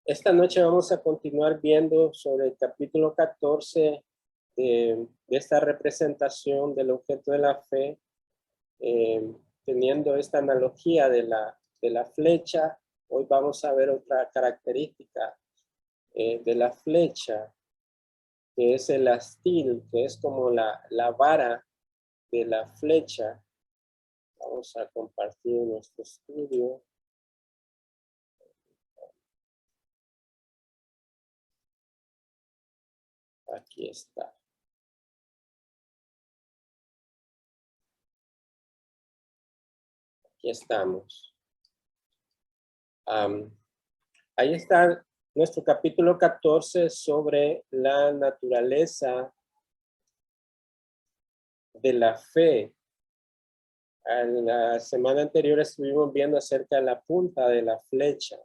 Esta noche vamos a continuar viendo sobre el capítulo 14 de esta representación del objeto de la fe, teniendo esta analogía de la flecha. Hoy vamos a ver otra característica de la flecha, que es el astil, que es como la vara de la flecha. Vamos a compartir nuestro estudio. Aquí está. Aquí estamos. Ahí está nuestro capítulo 14 sobre la naturaleza de la fe. En la semana anterior estuvimos viendo acerca de la punta de la flecha.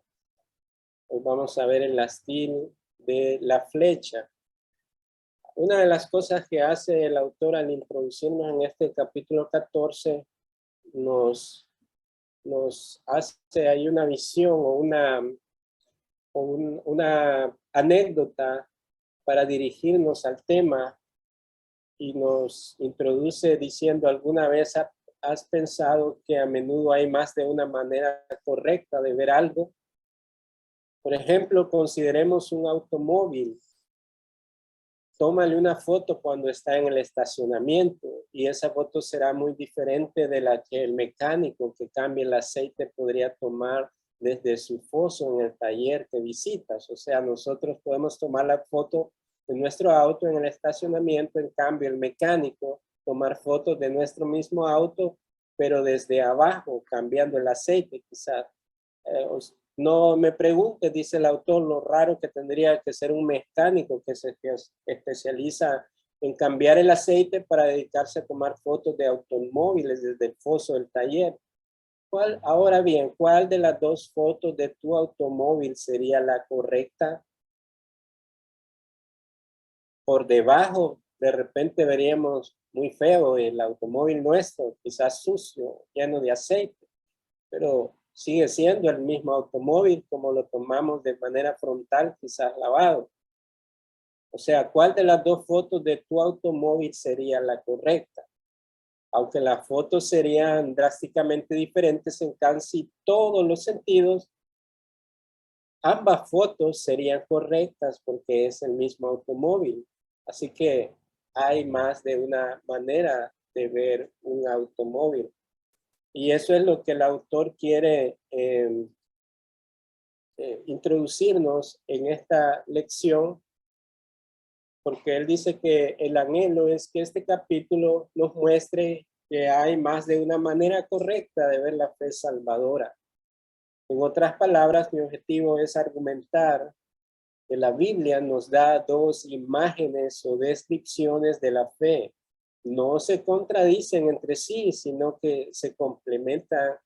Hoy vamos a ver el astil de la flecha. Una de las cosas que hace el autor al introducirnos en este capítulo 14 nos hace ahí una visión o una anécdota para dirigirnos al tema, y nos introduce diciendo: ¿alguna vez has pensado que a menudo hay más de una manera correcta de ver algo? Por ejemplo, consideremos un automóvil. Tómale una foto cuando está en el estacionamiento y esa foto será muy diferente de la que el mecánico que cambia el aceite podría tomar desde su foso en el taller que visitas. O sea, nosotros podemos tomar la foto de nuestro auto en el estacionamiento, en cambio el mecánico tomar fotos de nuestro mismo auto, pero desde abajo, cambiando el aceite quizás. No me pregunte, dice el autor, lo raro que tendría que ser un mecánico que se especializa en cambiar el aceite para dedicarse a tomar fotos de automóviles desde el foso del taller. Ahora bien, ¿cuál de las dos fotos de tu automóvil sería la correcta? Por debajo, de repente veríamos muy feo el automóvil nuestro, quizás sucio, lleno de aceite, pero sigue siendo el mismo automóvil como lo tomamos de manera frontal, quizás lavado. O sea, ¿cuál de las dos fotos de tu automóvil sería la correcta? Aunque las fotos serían drásticamente diferentes en casi todos los sentidos, ambas fotos serían correctas porque es el mismo automóvil. Así que hay más de una manera de ver un automóvil. Y eso es lo que el autor quiere introducirnos en esta lección, porque él dice que el anhelo es que este capítulo nos muestre que hay más de una manera correcta de ver la fe salvadora. En otras palabras, mi objetivo es argumentar que la Biblia nos da dos imágenes o descripciones de la fe. No se contradicen entre sí, sino que se complementan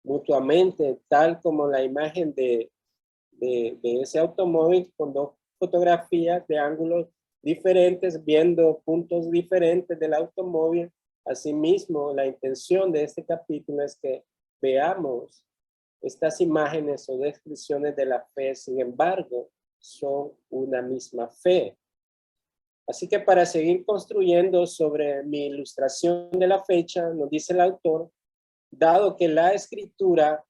mutuamente, tal como la imagen de ese automóvil con dos fotografías de ángulos diferentes, viendo puntos diferentes del automóvil. Asimismo, la intención de este capítulo es que veamos estas imágenes o descripciones de la fe. Sin embargo, son una misma fe. Así que para seguir construyendo sobre mi ilustración de la fecha, nos dice el autor: dado que la escritura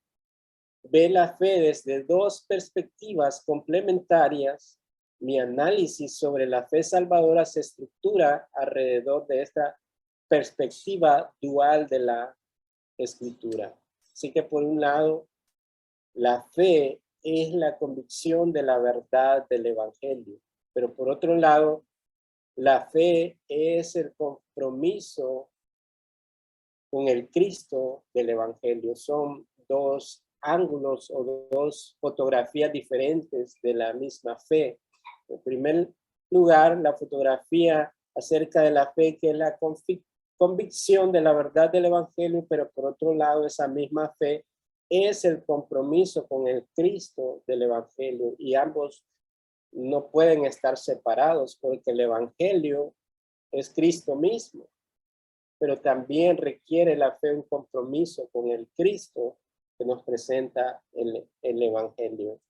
ve la fe desde dos perspectivas complementarias, mi análisis sobre la fe salvadora se estructura alrededor de esta perspectiva dual de la escritura. Así que por un lado, la fe es la convicción de la verdad del evangelio, pero por otro lado, la fe es el compromiso con el Cristo del evangelio. Son dos ángulos o dos fotografías diferentes de la misma fe. En primer lugar, la fotografía acerca de la fe, que es la convicción de la verdad del evangelio, pero por otro lado, esa misma fe es el compromiso con el Cristo del evangelio, y ambos no pueden estar separados porque el evangelio es Cristo mismo, pero también requiere la fe un compromiso con el Cristo que nos presenta el evangelio.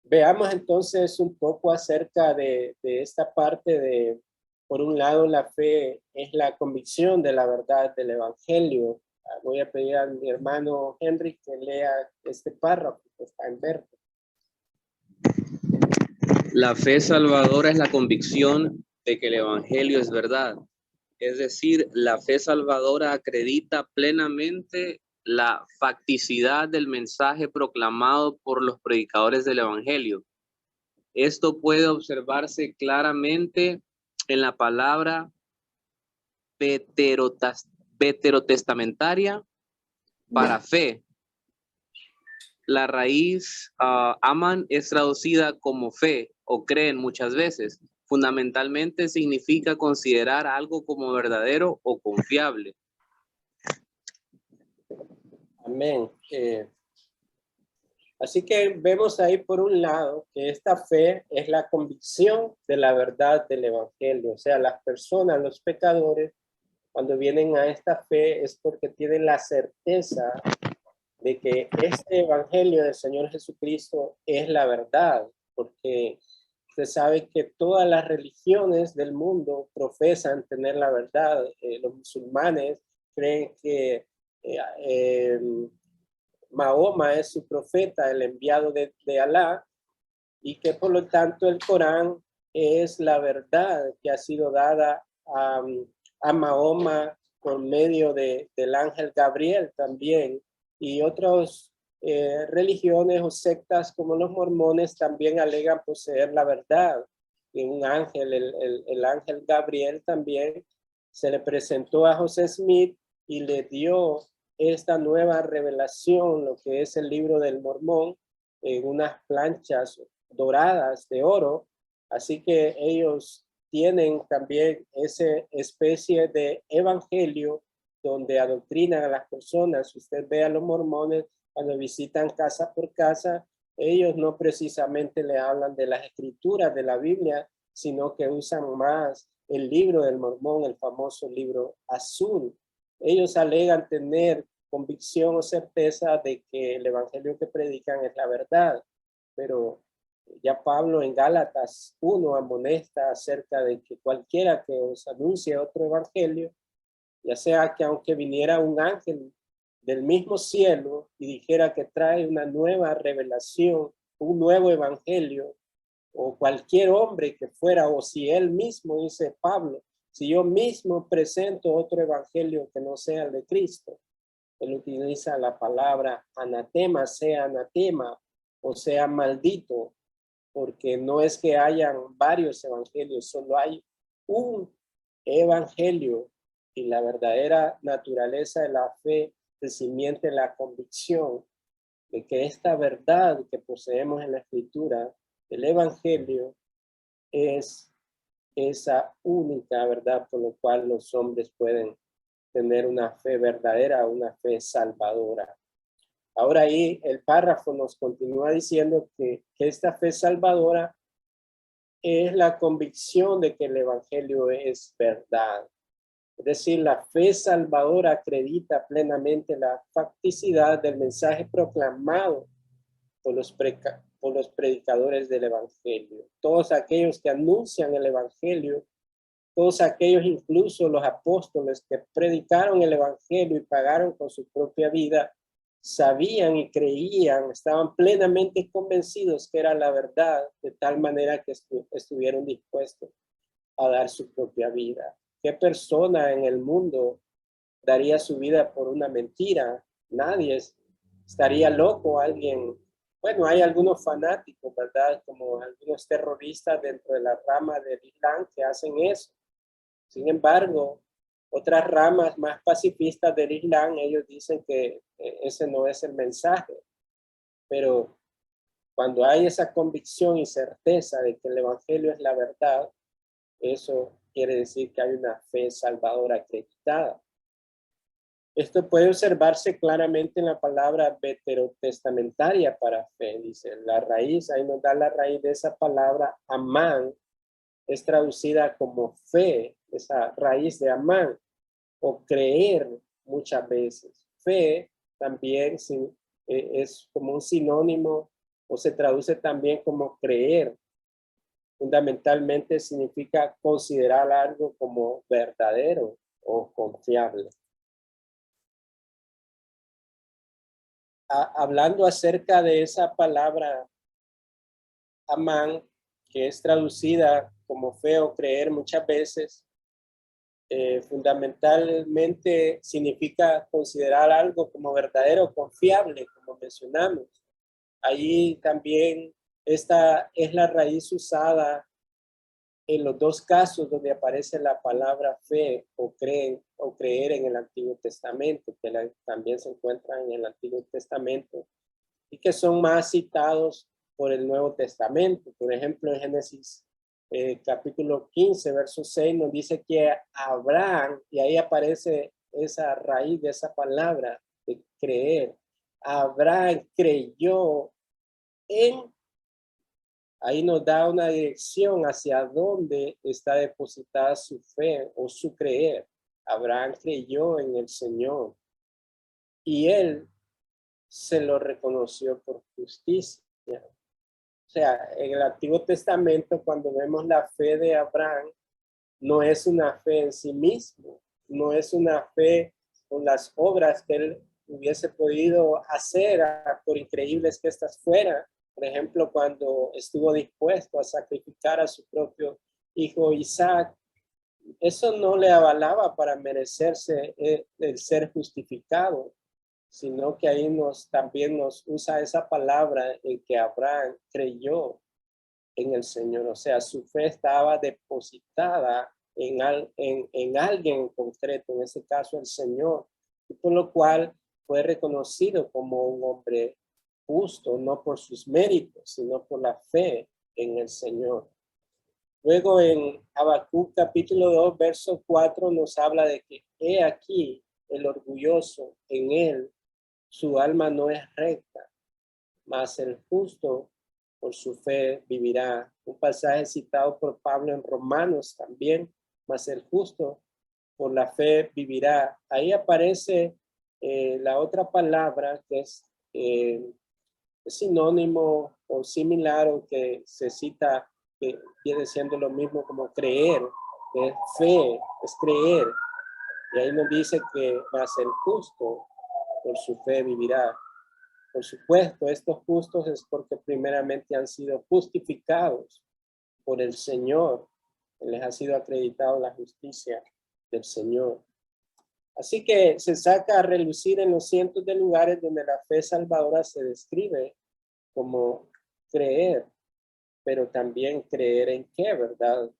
Veamos entonces un poco acerca de esta parte de, por un lado, la fe es la convicción de la verdad del Evangelio. Voy a pedir a mi hermano Henry que lea este párrafo que está en verde. La fe salvadora es la convicción de que el Evangelio es verdad. Es decir, la fe salvadora acredita plenamente la facticidad del mensaje proclamado por los predicadores del Evangelio. Esto puede observarse claramente en la palabra veterotestamentaria para fe. La raíz aman es traducida como fe o creen muchas veces. Fundamentalmente significa considerar algo como verdadero o confiable. Amén. Así que vemos ahí por un lado que esta fe es la convicción de la verdad del Evangelio. O sea, las personas, los pecadores, cuando vienen a esta fe es porque tienen la certeza de que este Evangelio del Señor Jesucristo es la verdad, porque usted sabe que todas las religiones del mundo profesan tener la verdad. Los musulmanes creen que Mahoma es su profeta, el enviado de Alá, y que por lo tanto el Corán es la verdad que ha sido dada a Mahoma por medio del ángel Gabriel también, y otras religiones o sectas como los mormones también alegan poseer la verdad. Y un ángel, el ángel Gabriel también se le presentó a José Smith y le dio esta nueva revelación, lo que es el libro del Mormón, en unas planchas doradas de oro. Así que ellos tienen también esa especie de evangelio donde adoctrinan a las personas. Si usted ve a los mormones cuando visitan casa por casa, ellos no precisamente le hablan de las escrituras de la Biblia, sino que usan más el libro del Mormón, el famoso libro azul. Ellos alegan tener convicción o certeza de que el evangelio que predican es la verdad, pero ya Pablo en Gálatas 1 amonesta acerca de que cualquiera que os anuncie otro evangelio, ya sea que aunque viniera un ángel del mismo cielo y dijera que trae una nueva revelación, un nuevo evangelio, o cualquier hombre que fuera, o si él mismo, dice Pablo, si yo mismo presento otro evangelio que no sea el de Cristo, él utiliza la palabra anatema, sea anatema, o sea maldito, porque no es que hayan varios evangelios, solo hay un evangelio, y la verdadera naturaleza de la fe se cimienta en la convicción de que esta verdad que poseemos en la escritura, el evangelio, es esa única verdad por lo cual los hombres pueden tener una fe verdadera, una fe salvadora. Ahora ahí el párrafo nos continúa diciendo que esta fe salvadora es la convicción de que el evangelio es verdad. Es decir, la fe salvadora acredita plenamente la facticidad del mensaje proclamado por los predicadores del evangelio. Todos aquellos que anuncian el evangelio, todos aquellos, incluso los apóstoles que predicaron el evangelio y pagaron con su propia vida, sabían y creían, estaban plenamente convencidos que era la verdad, de tal manera que estuvieron dispuestos a dar su propia vida. ¿Qué persona en el mundo daría su vida por una mentira? Nadie. Estaría loco alguien. Bueno, hay algunos fanáticos, ¿verdad? Como algunos terroristas dentro de la rama del Islam que hacen eso. Sin embargo, otras ramas más pacifistas del Islam, ellos dicen que ese no es el mensaje. Pero cuando hay esa convicción y certeza de que el evangelio es la verdad, eso quiere decir que hay una fe salvadora acreditada. Esto puede observarse claramente en la palabra veterotestamentaria para fe. Dice, la raíz, ahí nos da la raíz de esa palabra, amán, es traducida como fe, esa raíz de amán, o creer muchas veces. Fe también es como un sinónimo o se traduce también como creer. Fundamentalmente significa considerar algo como verdadero o confiable. Hablando acerca de esa palabra amán, que es traducida como fe o creer muchas veces, fundamentalmente significa considerar algo como verdadero o confiable, como mencionamos. Ahí también esta es la raíz usada en los dos casos donde aparece la palabra fe o creer en el Antiguo Testamento, que también se encuentran en el Antiguo Testamento y que son más citados por el Nuevo Testamento. Por ejemplo, en Génesis capítulo 15, verso 6, nos dice que Abraham, y ahí aparece esa raíz de esa palabra de creer. Abraham creyó en. Ahí nos da una dirección hacia dónde está depositada su fe o su creer. Abraham creyó en el Señor y él se lo reconoció por justicia. O sea, en el Antiguo Testamento, cuando vemos la fe de Abraham, no es una fe en sí mismo, no es una fe con las obras que él hubiese podido hacer, por increíbles que estas fueran. Por ejemplo, cuando estuvo dispuesto a sacrificar a su propio hijo Isaac, eso no le avalaba para merecerse el ser justificado, sino que ahí también nos usa esa palabra en que Abraham creyó en el Señor. O sea, su fe estaba depositada en alguien en concreto, en este caso el Señor, y por lo cual fue reconocido como un hombre justo, no por sus méritos, sino por la fe en el Señor. Luego en Habacuc capítulo 2, verso 4 nos habla de que he aquí el orgulloso, en él su alma no es recta, mas el justo por su fe vivirá. Un pasaje citado por Pablo en Romanos también, mas el justo por la fe vivirá. Ahí aparece la otra palabra que es sinónimo o similar o que se cita, que viene siendo lo mismo como creer, que es fe, es creer. Y ahí nos dice que más el justo por su fe vivirá. Por supuesto, estos justos es porque primeramente han sido justificados por el Señor. Les ha sido acreditado la justicia del Señor. Así que se saca a relucir en los cientos de lugares donde la fe salvadora se describe como creer, pero también creer en qué, ¿verdad?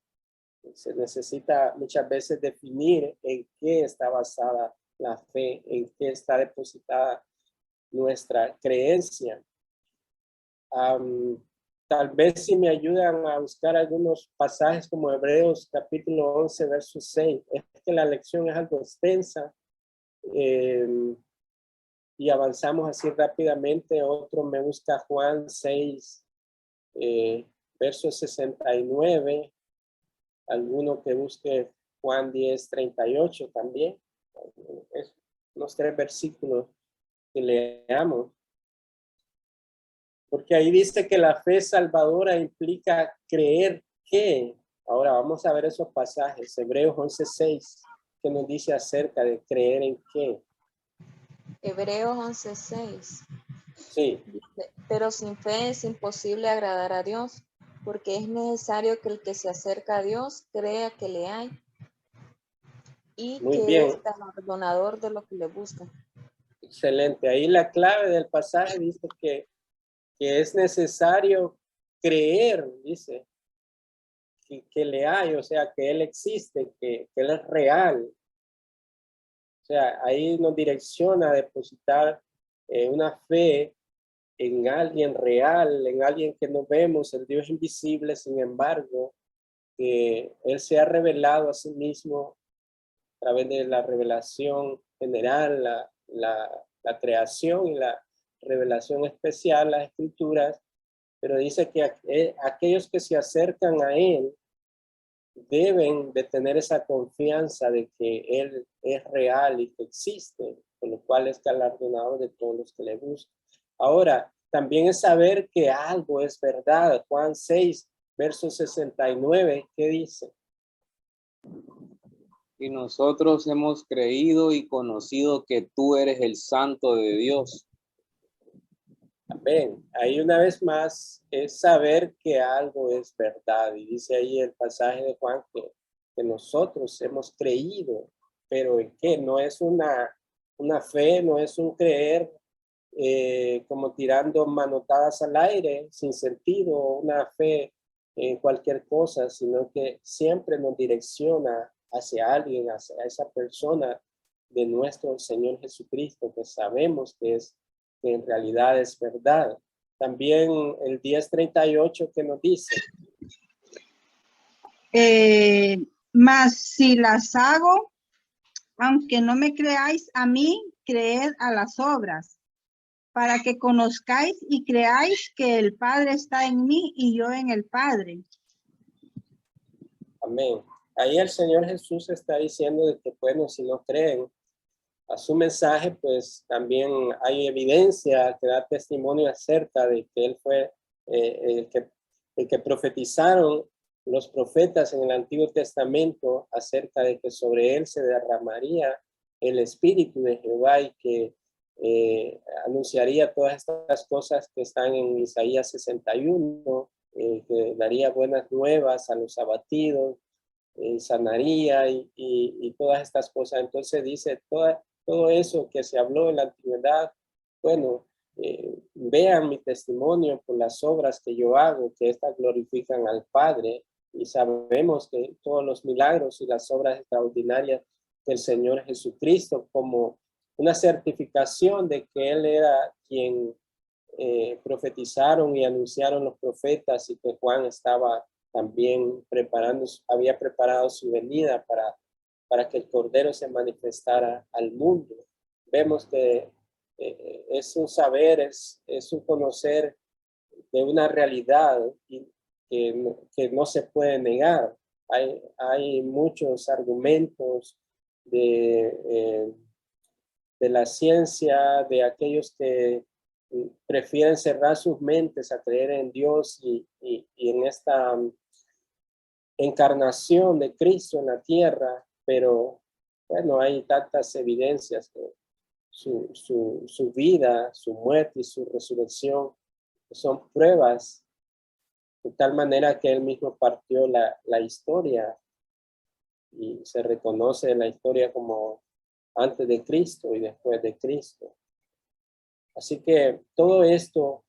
Se necesita muchas veces definir en qué está basada la fe, en qué está depositada nuestra creencia. Tal vez si me ayudan a buscar algunos pasajes como Hebreos capítulo 11, verso 6. Es que la lección es algo extensa y avanzamos así rápidamente. Otro me busca Juan 6, verso 69. Alguno que busque Juan 10, 38 también. Es los 3 versículos que leamos. Porque ahí dice que la fe salvadora implica creer que. Ahora vamos a ver esos pasajes. Hebreos 11:6, que nos dice acerca de creer en qué. Hebreos 11:6. Sí. Dice, pero sin fe es imposible agradar a Dios, porque es necesario que el que se acerca a Dios crea que le hay y Muy que bien. es galardonador de lo que le buscan. Excelente. Ahí la clave del pasaje dice que es necesario creer, dice, que le hay, o sea, que Él existe, que Él es real. O sea, ahí nos direcciona a depositar una fe en alguien real, en alguien que no vemos, el Dios invisible. Sin embargo, que Él se ha revelado a sí mismo a través de la revelación general, la creación y la revelación especial, las escrituras, pero dice que aquellos que se acercan a Él deben de tener esa confianza de que Él es real y que existe, con lo cual es galardonador de todos los que le buscan. Ahora, también es saber que algo es verdad. Juan 6, verso 69, ¿qué dice? Y nosotros hemos creído y conocido que tú eres el Santo de Dios. Amén. Ahí una vez más es saber que algo es verdad. Y dice ahí el pasaje de Juan que nosotros hemos creído, pero ¿en qué? No es una fe, no es un creer como tirando manotadas al aire sin sentido, una fe en cualquier cosa, sino que siempre nos direcciona hacia alguien, hacia esa persona de nuestro Señor Jesucristo, que sabemos que en realidad es verdad. También el 10:38 que nos dice. Mas si las hago, aunque no me creáis a mí, creed a las obras, para que conozcáis y creáis que el Padre está en mí y yo en el Padre. Amén. Ahí el Señor Jesús está diciendo de que, bueno, si no creen a su mensaje, pues también hay evidencia que da testimonio acerca de que Él fue el que profetizaron los profetas en el Antiguo Testamento acerca de que sobre Él se derramaría el Espíritu de Jehová y que anunciaría todas estas cosas que están en Isaías 61, que daría buenas nuevas a los abatidos, sanaría y todas estas cosas. Entonces dice, todo eso que se habló en la antigüedad, bueno, vean mi testimonio por las obras que yo hago, que estas glorifican al Padre, y sabemos que todos los milagros y las obras extraordinarias del Señor Jesucristo, como una certificación de que Él era quien profetizaron y anunciaron los profetas, y que Juan estaba también había preparado su venida para que el Cordero se manifestara al mundo. Vemos que es un saber, es un conocer de una realidad que no se puede negar. Hay muchos argumentos de la ciencia, de aquellos que prefieren cerrar sus mentes a creer en Dios y en esta encarnación de Cristo en la tierra, pero bueno, hay tantas evidencias que su vida, su muerte y su resurrección son pruebas de tal manera que Él mismo partió la historia y se reconoce en la historia como antes de Cristo y después de Cristo. Así que todo esto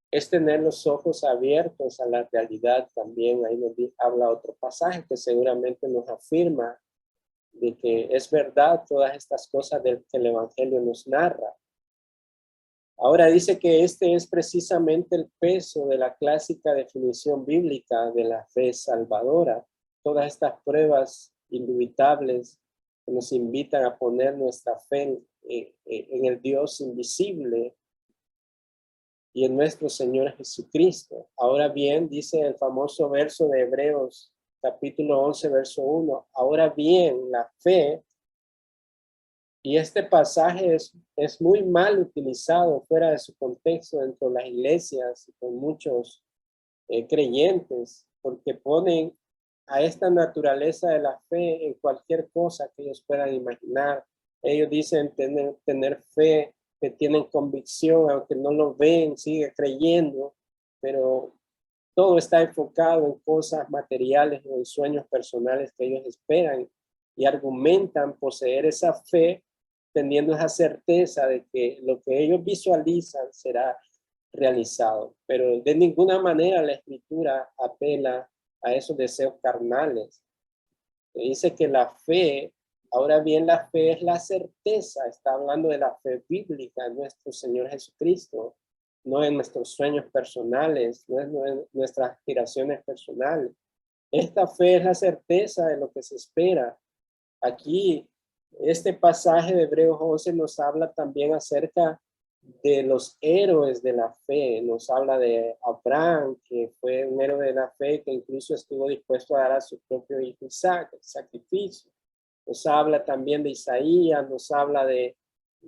es tener los ojos abiertos a la realidad también. Ahí nos habla otro pasaje que seguramente nos afirma de que es verdad todas estas cosas que el Evangelio nos narra. Ahora dice que este es precisamente el peso de la clásica definición bíblica de la fe salvadora. Todas estas pruebas indubitables que nos invitan a poner nuestra fe en el Dios invisible y en nuestro Señor Jesucristo. Ahora bien, dice el famoso verso de Hebreos, capítulo 11, verso 1, ahora bien, la fe, y este pasaje es muy mal utilizado fuera de su contexto dentro de las iglesias y con muchos creyentes, porque ponen a esta naturaleza de la fe en cualquier cosa que ellos puedan imaginar. Ellos dicen tener fe, que tienen convicción, aunque no lo ven, sigue creyendo, pero todo está enfocado en cosas materiales o en sueños personales que ellos esperan y argumentan poseer esa fe teniendo esa certeza de que lo que ellos visualizan será realizado. Pero de ninguna manera la Escritura apela a esos deseos carnales. Dice que la fe, ahora bien, la fe es la certeza, está hablando de la fe bíblica en nuestro Señor Jesucristo, no en nuestros sueños personales, no en nuestras aspiraciones personales. Esta fe es la certeza de lo que se espera. Aquí, este pasaje de Hebreos 11 nos habla también acerca de los héroes de la fe. Nos habla de Abraham, que fue un héroe de la fe, que incluso estuvo dispuesto a dar a su propio hijo Isaac, el sacrificio. Nos habla también de Isaías, nos habla de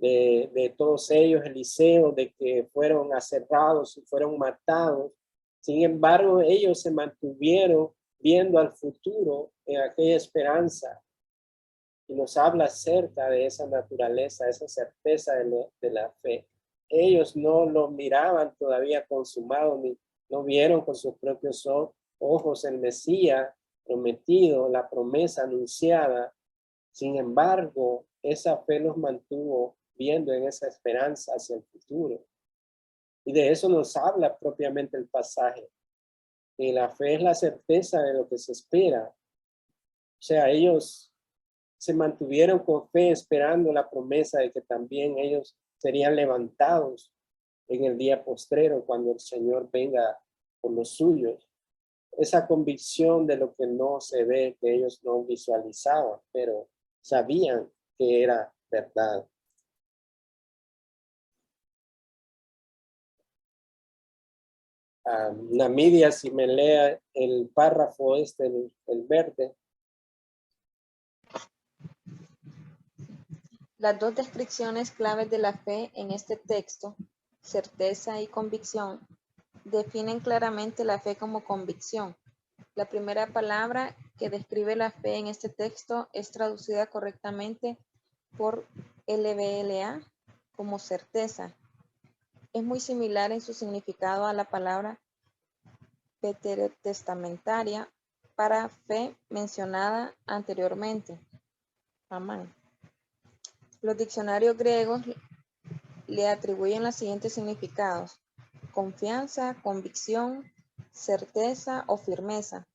de todos ellos, Eliseo, de que fueron aserrados y fueron matados. Sin embargo, ellos se mantuvieron viendo al futuro en aquella esperanza. Y nos habla acerca de esa naturaleza, esa certeza de la fe. Ellos no lo miraban todavía consumado, ni no vieron con sus propios ojos el Mesías prometido, la promesa anunciada. Sin embargo, esa fe los mantuvo viendo en esa esperanza hacia el futuro. Y de eso nos habla propiamente el pasaje. Que la fe es la certeza de lo que se espera. O sea, ellos se mantuvieron con fe esperando la promesa de que también ellos serían levantados en el día postrero cuando el Señor venga por los suyos. Esa convicción de lo que no se ve, que ellos no visualizaban, pero sabían que era verdad. Namidia, si me lea el párrafo el verde. Las dos descripciones claves de la fe en este texto, certeza y convicción, definen claramente la fe como convicción. La primera palabra que describe la fe en este texto es traducida correctamente por LBLA como certeza. Es muy similar en su significado a la palabra veterotestamentaria para fe mencionada anteriormente. Amán. Los diccionarios griegos le atribuyen los siguientes significados: confianza, convicción, certeza o firmeza.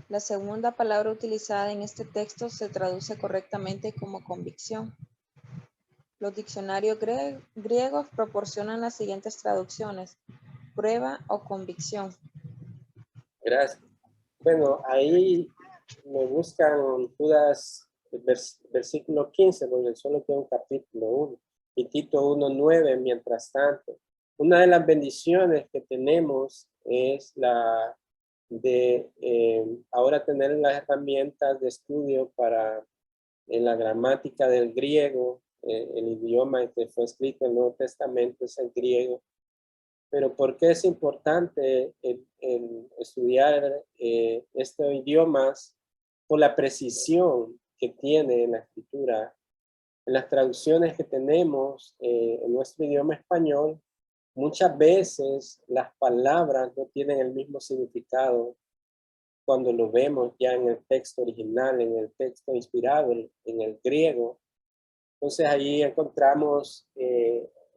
La segunda palabra utilizada en este texto se traduce correctamente como convicción. Los diccionarios griegos proporcionan las siguientes traducciones: prueba o convicción. Gracias. Bueno, ahí me buscan Judas, versículo 15, porque solo tengo un capítulo 1, y Tito 1:9, mientras tanto. Una de las bendiciones que tenemos es la de ahora tener las herramientas de estudio para en la gramática del griego, el idioma que fue escrito en el Nuevo Testamento es el griego. Pero ¿por qué es importante el estudiar estos idiomas? Por la precisión que tiene en la escritura. En las traducciones que tenemos en nuestro idioma español, muchas veces las palabras no tienen el mismo significado cuando lo vemos ya en el texto original, en el texto inspirado, en el griego. Entonces ahí encontramos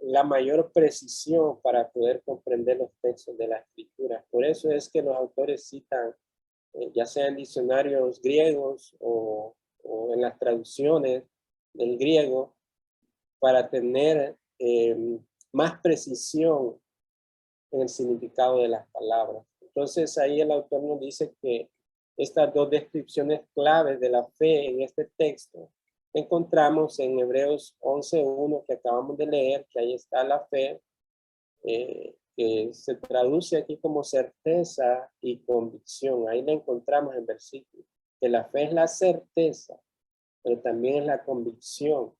la mayor precisión para poder comprender los textos de la escritura. Por eso es que los autores citan, ya sea en diccionarios griegos o en las traducciones del griego, para tener más precisión en el significado de las palabras. Entonces ahí el autor nos dice que estas dos descripciones claves de la fe en este texto encontramos en Hebreos 11:1 que acabamos de leer, que ahí está la fe, que se traduce aquí como certeza y convicción. Ahí la encontramos en versículo, que la fe es la certeza, pero también es la convicción,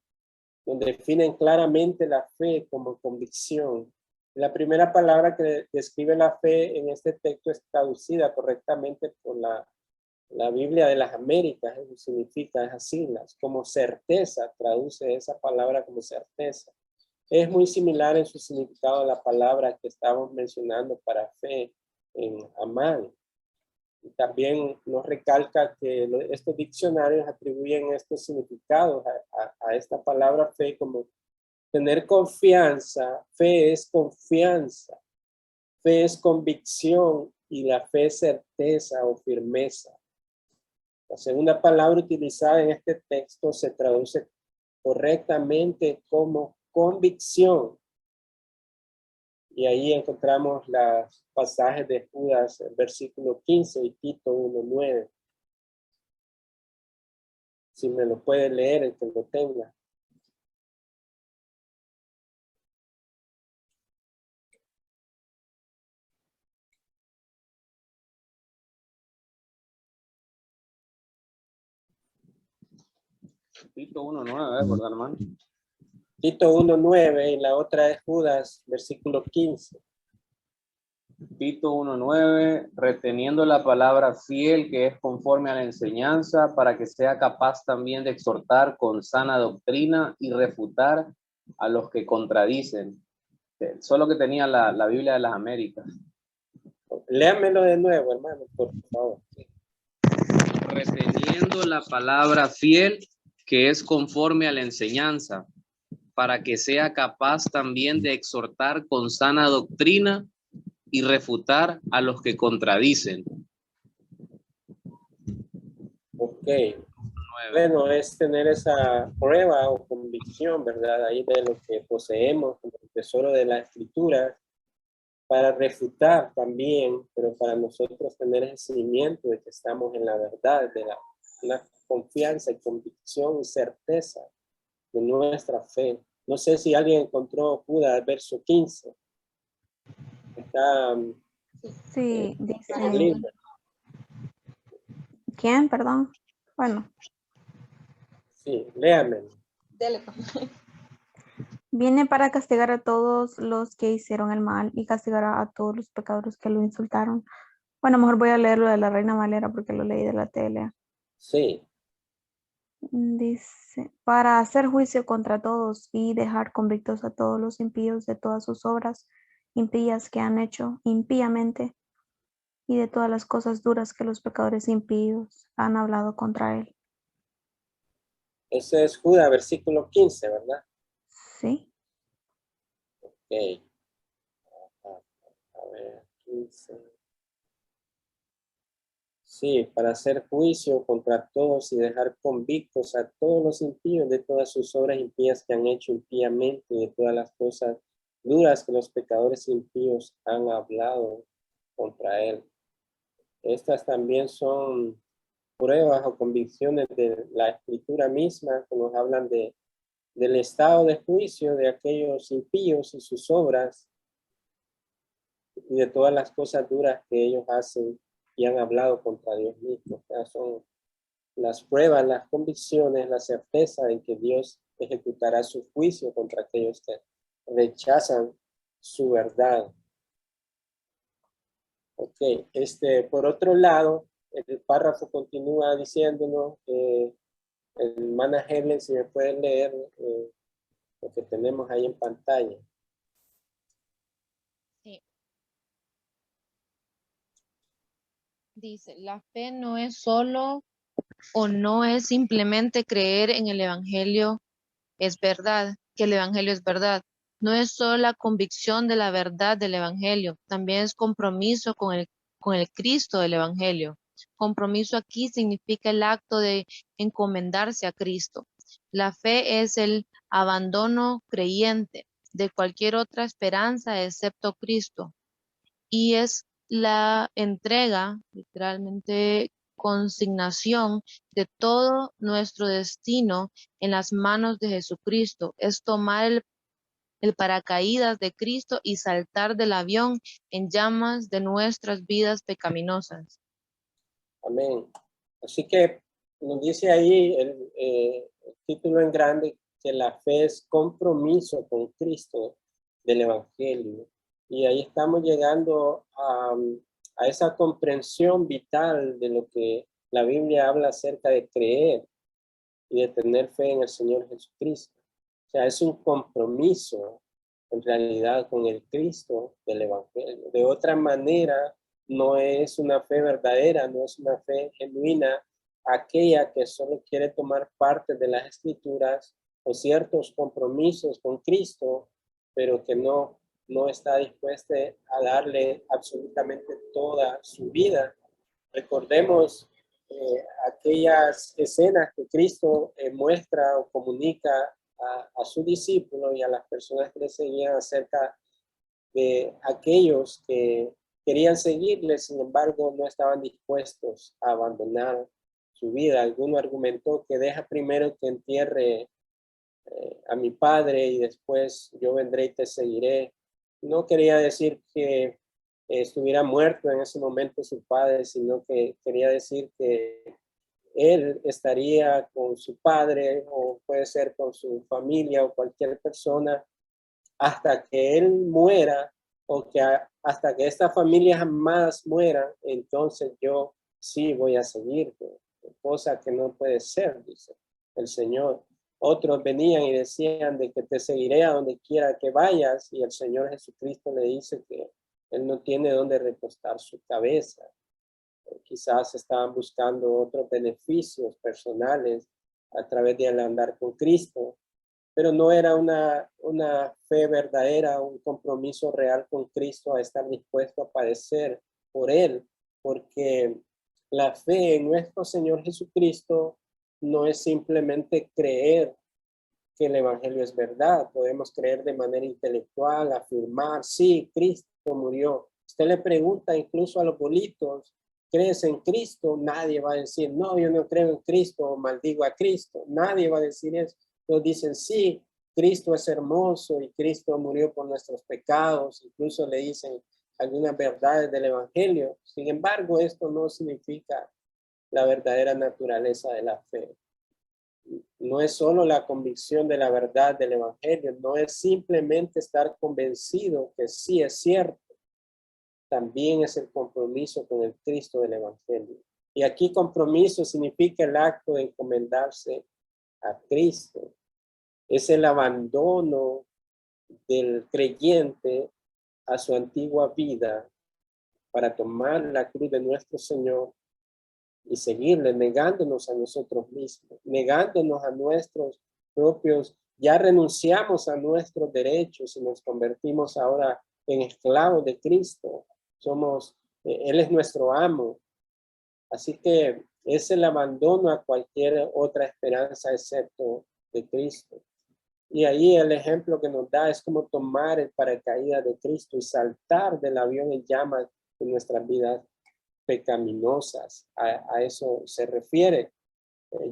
donde definen claramente la fe como convicción. La primera palabra que describe la fe en este texto es traducida correctamente por la Biblia de las Américas, eso significa esas siglas, como certeza, traduce esa palabra como certeza. Es muy similar en su significado a la palabra que estamos mencionando para fe en Amán. Y también nos recalca que estos diccionarios atribuyen estos significados a esta palabra fe como tener confianza. Fe es confianza, fe es convicción y la fe es certeza o firmeza. La segunda palabra utilizada en este texto se traduce correctamente como convicción. Y ahí encontramos los pasajes de Judas, el versículo 15 y Tito 1:9. Si me lo puede leer, el que lo tenga. Tito 1:9, ¿verdad, hermano? Tito 1:9 y la otra es Judas, versículo 15. Tito 1:9, reteniendo la palabra fiel que es conforme a la enseñanza, para que sea capaz también de exhortar con sana doctrina y refutar a los que contradicen. Solo que tenía la Biblia de las Américas. Léamelo de nuevo, hermano, por favor. Reteniendo la palabra fiel que es conforme a la enseñanza, para que sea capaz también de exhortar con sana doctrina y refutar a los que contradicen. Ok. Bueno, es tener esa prueba o convicción, ¿verdad? Ahí de lo que poseemos como el tesoro de la escritura, para refutar también, pero para nosotros tener ese seguimiento de que estamos en la verdad, de la confianza y convicción y certeza de nuestra fe. No sé si alguien encontró Judas, verso 15. Está Sí, en el dice, libro. ¿quién? Perdón. Bueno, Sí, léame. Dele. viene para castigar a todos los que hicieron el mal y castigará a todos los pecadores que lo insultaron. Bueno, mejor voy a leerlo de la Reina Valera porque lo leí de la tele. Sí, Dice, para hacer juicio contra todos y dejar convictos a todos los impíos de todas sus obras impías que han hecho impíamente y de todas las cosas duras que los pecadores impíos han hablado contra él. ese es Judas, versículo 15, ¿verdad? Sí. Ok. A ver, 15. Sí, para hacer juicio contra todos y dejar convictos a todos los impíos de todas sus obras impías que han hecho impíamente y de todas las cosas duras que los pecadores impíos han hablado contra él. Estas también son pruebas o convicciones de la escritura misma que nos hablan del estado de juicio de aquellos impíos y sus obras y de todas las cosas duras que ellos hacen y han hablado contra Dios mismo. O sea, son las pruebas, las convicciones, la certeza de que Dios ejecutará su juicio contra aquellos que rechazan su verdad. Ok, por otro lado, el párrafo continúa diciéndonos, el hermana Helen, si me pueden leer lo que tenemos ahí en pantalla. Sí. Dice, la fe no es solo o no es simplemente creer en el Evangelio es verdad, que el Evangelio es verdad. No es solo la convicción de la verdad del Evangelio, también es compromiso con el Cristo del Evangelio. Compromiso aquí significa el acto de encomendarse a Cristo. La fe es el abandono creyente de cualquier otra esperanza excepto Cristo. Y es la entrega, literalmente consignación de todo nuestro destino en las manos de Jesucristo. Es tomar el paracaídas de Cristo y saltar del avión en llamas de nuestras vidas pecaminosas. Amén. Así que nos dice ahí el título en grande que la fe es compromiso con Cristo del Evangelio. Y ahí estamos llegando a esa comprensión vital de lo que la Biblia habla acerca de creer y de tener fe en el Señor Jesucristo. O sea, es un compromiso en realidad con el Cristo del Evangelio. De otra manera, no es una fe verdadera, no es una fe genuina, aquella que solo quiere tomar parte de las Escrituras o ciertos compromisos con Cristo, pero que no está dispuesta a darle absolutamente toda su vida. Recordemos aquellas escenas que Cristo muestra o comunica a su discípulo y a las personas que le seguían acerca de aquellos que querían seguirle, sin embargo, no estaban dispuestos a abandonar su vida. Alguno argumentó que deja primero que entierre a mi padre y después yo vendré y te seguiré. No quería decir que estuviera muerto en ese momento su padre, sino que quería decir que él estaría con su padre o puede ser con su familia o cualquier persona hasta que él muera o que hasta que esta familia jamás muera, entonces yo sí voy a seguirte, cosa que no puede ser, dice el Señor. Otros venían y decían de que te seguiré a donde quiera que vayas, y el Señor Jesucristo le dice que él no tiene donde recostar su cabeza. Quizás estaban buscando otros beneficios personales a través de andar con Cristo, pero no era una fe verdadera, un compromiso real con Cristo a estar dispuesto a padecer por Él, porque la fe en nuestro Señor Jesucristo no es simplemente creer que el Evangelio es verdad. Podemos creer de manera intelectual, afirmar, sí, Cristo murió. Usted le pregunta incluso a los bolitos, ¿crees en Cristo? Nadie va a decir, no, yo no creo en Cristo o maldigo a Cristo. Nadie va a decir eso. Todos dicen, sí, Cristo es hermoso y Cristo murió por nuestros pecados. Incluso le dicen algunas verdades del Evangelio. Sin embargo, esto no significa la verdadera naturaleza de la fe. No es solo la convicción de la verdad del Evangelio, no es simplemente estar convencido que sí es cierto. También es el compromiso con el Cristo del Evangelio. Y aquí compromiso significa el acto de encomendarse a Cristo. Es el abandono del creyente a su antigua vida para tomar la cruz de nuestro Señor y seguirle, negándonos a nosotros mismos, negándonos a nuestros propios, ya renunciamos a nuestros derechos y nos convertimos ahora en esclavos de Cristo. Él es nuestro amo. Así que es el abandono a cualquier otra esperanza excepto de Cristo. Y ahí el ejemplo que nos da es como tomar el paracaídas de Cristo y saltar del avión en llamas de nuestras vidas pecaminosas. A eso se refiere.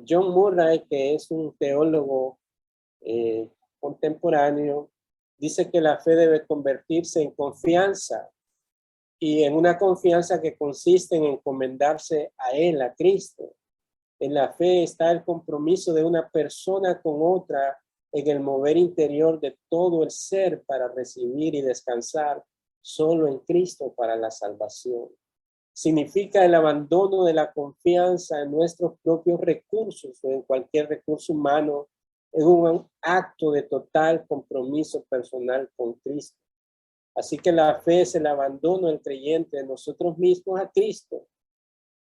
John Murray, que es un teólogo contemporáneo, dice que la fe debe convertirse en confianza, y en una confianza que consiste en encomendarse a Él, a Cristo. En la fe está el compromiso de una persona con otra en el mover interior de todo el ser para recibir y descansar solo en Cristo para la salvación. Significa el abandono de la confianza en nuestros propios recursos o en cualquier recurso humano, en un acto de total compromiso personal con Cristo. Así que la fe es el abandono del creyente de nosotros mismos a Cristo,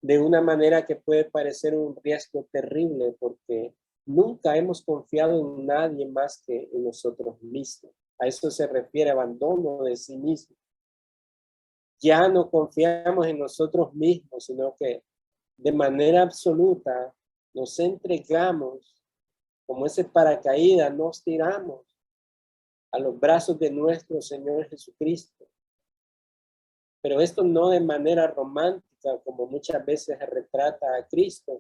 de una manera que puede parecer un riesgo terrible, porque nunca hemos confiado en nadie más que en nosotros mismos. A eso se refiere abandono de sí mismo. Ya no confiamos en nosotros mismos, sino que de manera absoluta nos entregamos, como ese paracaídas, nos tiramos a los brazos de nuestro Señor Jesucristo. Pero esto no de manera romántica, como muchas veces se retrata a Cristo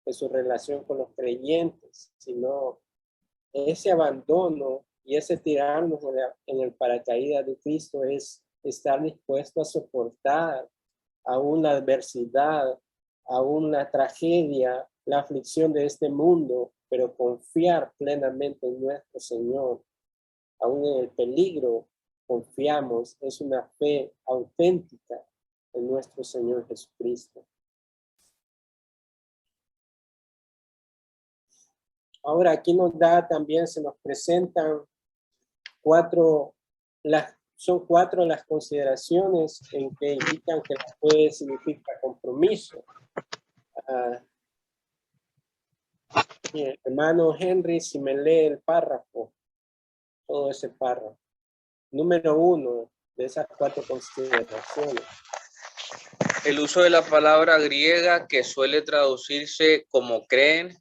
en su relación con los creyentes, sino ese abandono y ese tirarnos en el paracaídas de Cristo es estar dispuesto a soportar aún la adversidad, aún la tragedia, la aflicción de este mundo, pero confiar plenamente en nuestro Señor. Aún en el peligro, confiamos, es una fe auténtica en nuestro Señor Jesucristo. Ahora aquí se nos presentan son cuatro las consideraciones en que indican que la fe significa compromiso. Hermano Henry, si me lee el párrafo, todo ese párrafo. Número 1 de esas cuatro consideraciones. El uso de la palabra griega que suele traducirse como creen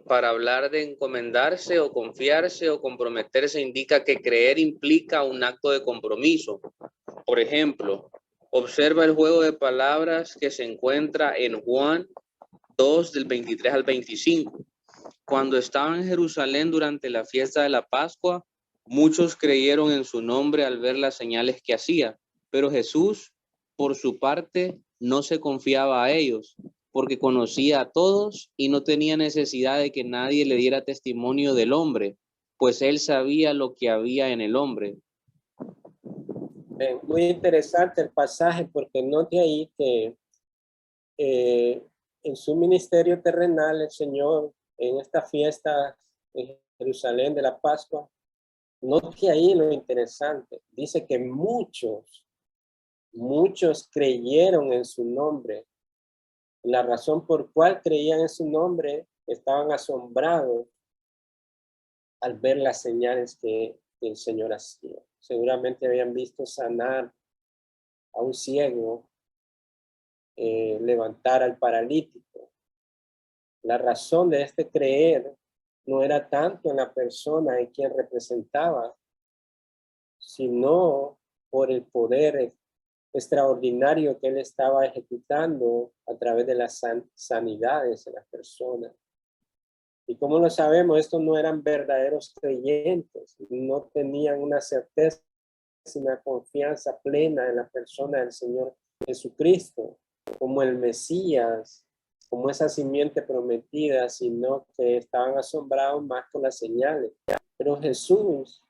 para hablar de encomendarse o confiarse o comprometerse indica que creer implica un acto de compromiso. Por ejemplo, observa el juego de palabras que se encuentra en Juan 2 del 23 al 25. Cuando estaba en Jerusalén durante la fiesta de la Pascua, muchos creyeron en su nombre al ver las señales que hacía, pero Jesús, por su parte, no se confiaba a ellos, porque conocía a todos y no tenía necesidad de que nadie le diera testimonio del hombre, pues él sabía lo que había en el hombre. Muy interesante el pasaje, porque note ahí que en su ministerio terrenal, el Señor, en esta fiesta en Jerusalén de la Pascua, note ahí lo interesante. Dice que muchos creyeron en su nombre. La razón por cual creían en su nombre, estaban asombrados al ver las señales que el Señor hacía. Seguramente habían visto sanar a un ciego, levantar al paralítico. La razón de este creer no era tanto en la persona en quien representaba, sino por el poder extraordinario que él estaba ejecutando a través de las sanidades de las personas. Y como lo sabemos, estos no eran verdaderos creyentes, no tenían una certeza, una confianza plena en la persona del Señor Jesucristo, como el Mesías, como esa simiente prometida, sino que estaban asombrados más con las señales. Pero Jesús,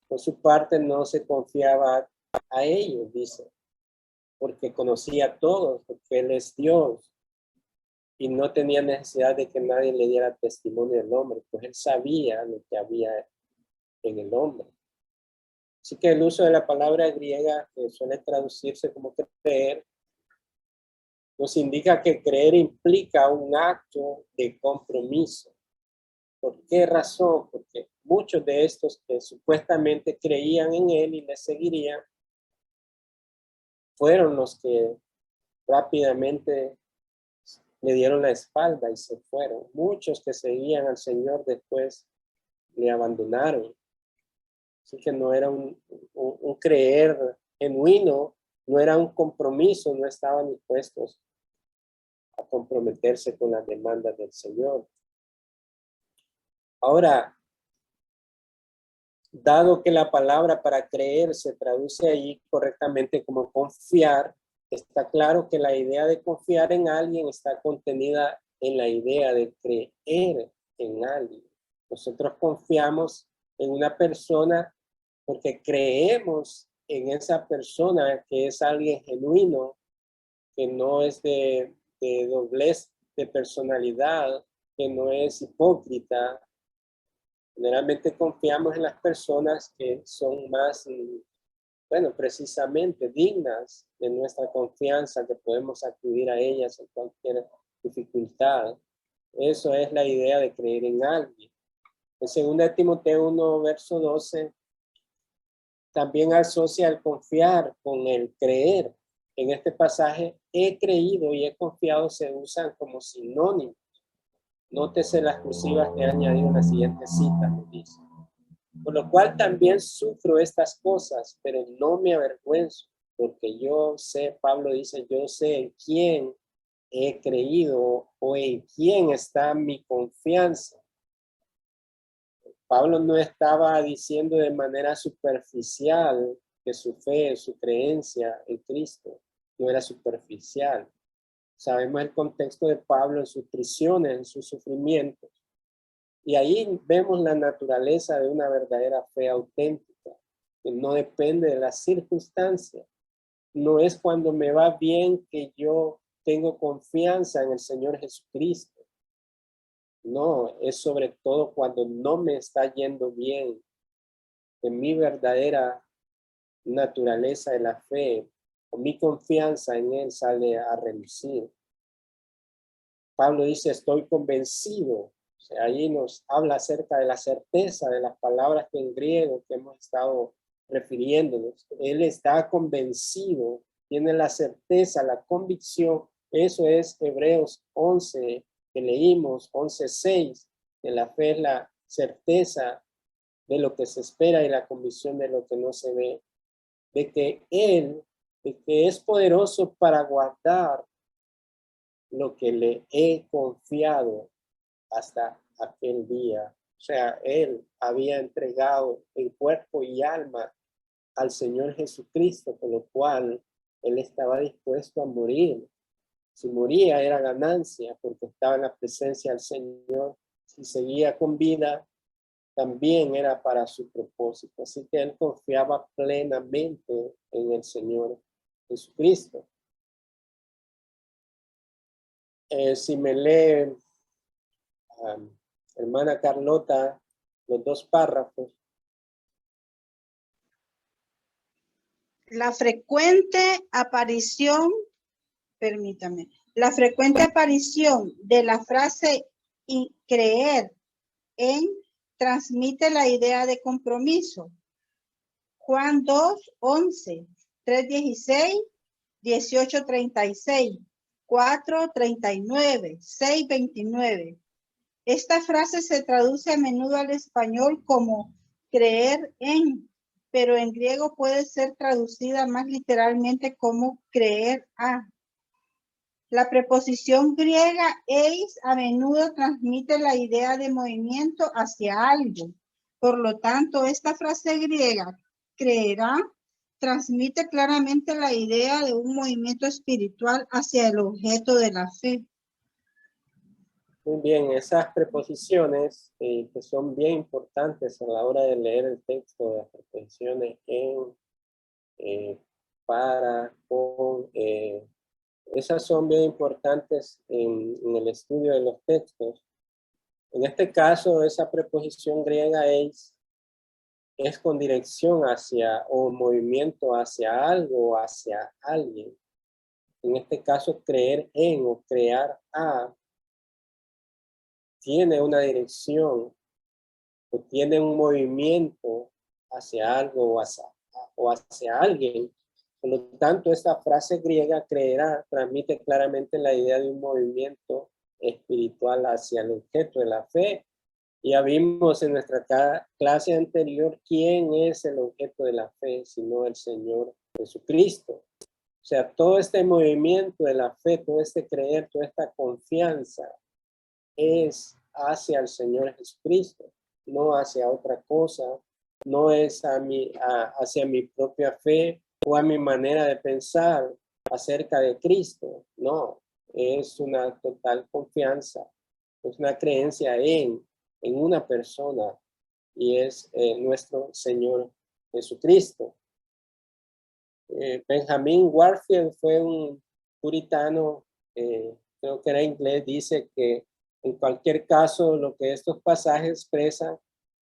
por su parte, no se confiaba a ellos, dice, porque conocía a todos, porque Él es Dios y no tenía necesidad de que nadie le diera testimonio del hombre, pues Él sabía lo que había en el hombre. Así que el uso de la palabra griega, que suele traducirse como creer, nos indica que creer implica un acto de compromiso. ¿Por qué razón? Porque muchos de estos que supuestamente creían en Él y le seguirían, fueron los que rápidamente le dieron la espalda y se fueron. Muchos que seguían al Señor después le abandonaron. Así que no era un creer genuino, no era un compromiso, no estaban dispuestos a comprometerse con las demandas del Señor. Ahora, dado que la palabra para creer se traduce ahí correctamente como confiar, está claro que la idea de confiar en alguien está contenida en la idea de creer en alguien. Nosotros confiamos en una persona porque creemos en esa persona que es alguien genuino, que no es de doblez de personalidad, que no es hipócrita. Generalmente confiamos en las personas que son más, bueno, precisamente dignas de nuestra confianza, que podemos acudir a ellas en cualquier dificultad. Eso es la idea de creer en alguien. En 2 Timoteo 1, verso 12, también asocia el confiar con el creer. En este pasaje, he creído y he confiado se usan como sinónimos. Nótese las cursivas que he añadido en la siguiente cita, dice. Por lo cual también sufro estas cosas, pero no me avergüenzo, porque yo sé, Pablo dice, yo sé en quién he creído o en quién está mi confianza. Pablo no estaba diciendo de manera superficial que su fe, su creencia en Cristo no era superficial. Sabemos el contexto de Pablo en sus prisiones, en sus sufrimientos. Y ahí vemos la naturaleza de una verdadera fe auténtica, que no depende de las circunstancias. No es cuando me va bien que yo tengo confianza en el Señor Jesucristo. No, es sobre todo cuando no me está yendo bien, que mi verdadera naturaleza de la fe o mi confianza en Él sale a relucir. Pablo dice, estoy convencido. O sea, ahí nos habla acerca de la certeza de las palabras que en griego que hemos estado refiriéndonos. Él está convencido, tiene la certeza, la convicción. Eso es Hebreos 11, que leímos, 11:6, que la fe es la certeza de lo que se espera y la convicción de lo que no se ve. De que Él, de que es poderoso para guardar lo que le he confiado hasta aquel día. O sea, Él había entregado en cuerpo y alma al Señor Jesucristo, con lo cual Él estaba dispuesto a morir Si moría era ganancia porque estaba en la presencia del Señor. Si seguía con vida, también era para su propósito. Así que él confiaba plenamente en el Señor Jesucristo. Si me lee, hermana Carlota, los 2 párrafos. La frecuente aparición, permítame, la frecuente aparición de la frase y creer en transmite la idea de compromiso. Juan 2, 11, 3, 16, 18, 36, 4, 39, 6, 29. Esta frase se traduce a menudo al español como creer en, pero en griego puede ser traducida más literalmente como creer a. La preposición griega eis a menudo transmite la idea de movimiento hacia algo. Por lo tanto, esta frase griega, creerá, transmite claramente la idea de un movimiento espiritual hacia el objeto de la fe. Muy bien, esas preposiciones que son bien importantes a la hora de leer el texto, de las preposiciones en, para, con, esas son bien importantes en el estudio de los textos. En este caso, esa preposición griega es con dirección hacia o movimiento hacia algo o hacia alguien. En este caso, creer en o crear a tiene una dirección o tiene un movimiento hacia algo o hacia alguien. Por lo tanto, esta frase griega, creerá, transmite claramente la idea de un movimiento espiritual hacia el objeto de la fe. Ya vimos en nuestra clase anterior quién es el objeto de la fe, sino el Señor Jesucristo. O sea, todo este movimiento de la fe, todo este creer, toda esta confianza es hacia el Señor Jesucristo, no hacia otra cosa, no es hacia mi propia fe o a mi manera de pensar acerca de Cristo. No, es una total confianza, es una creencia en una persona y es nuestro Señor Jesucristo. Benjamin Warfield fue un puritano, creo que era inglés, dice que en cualquier caso lo que estos pasajes expresan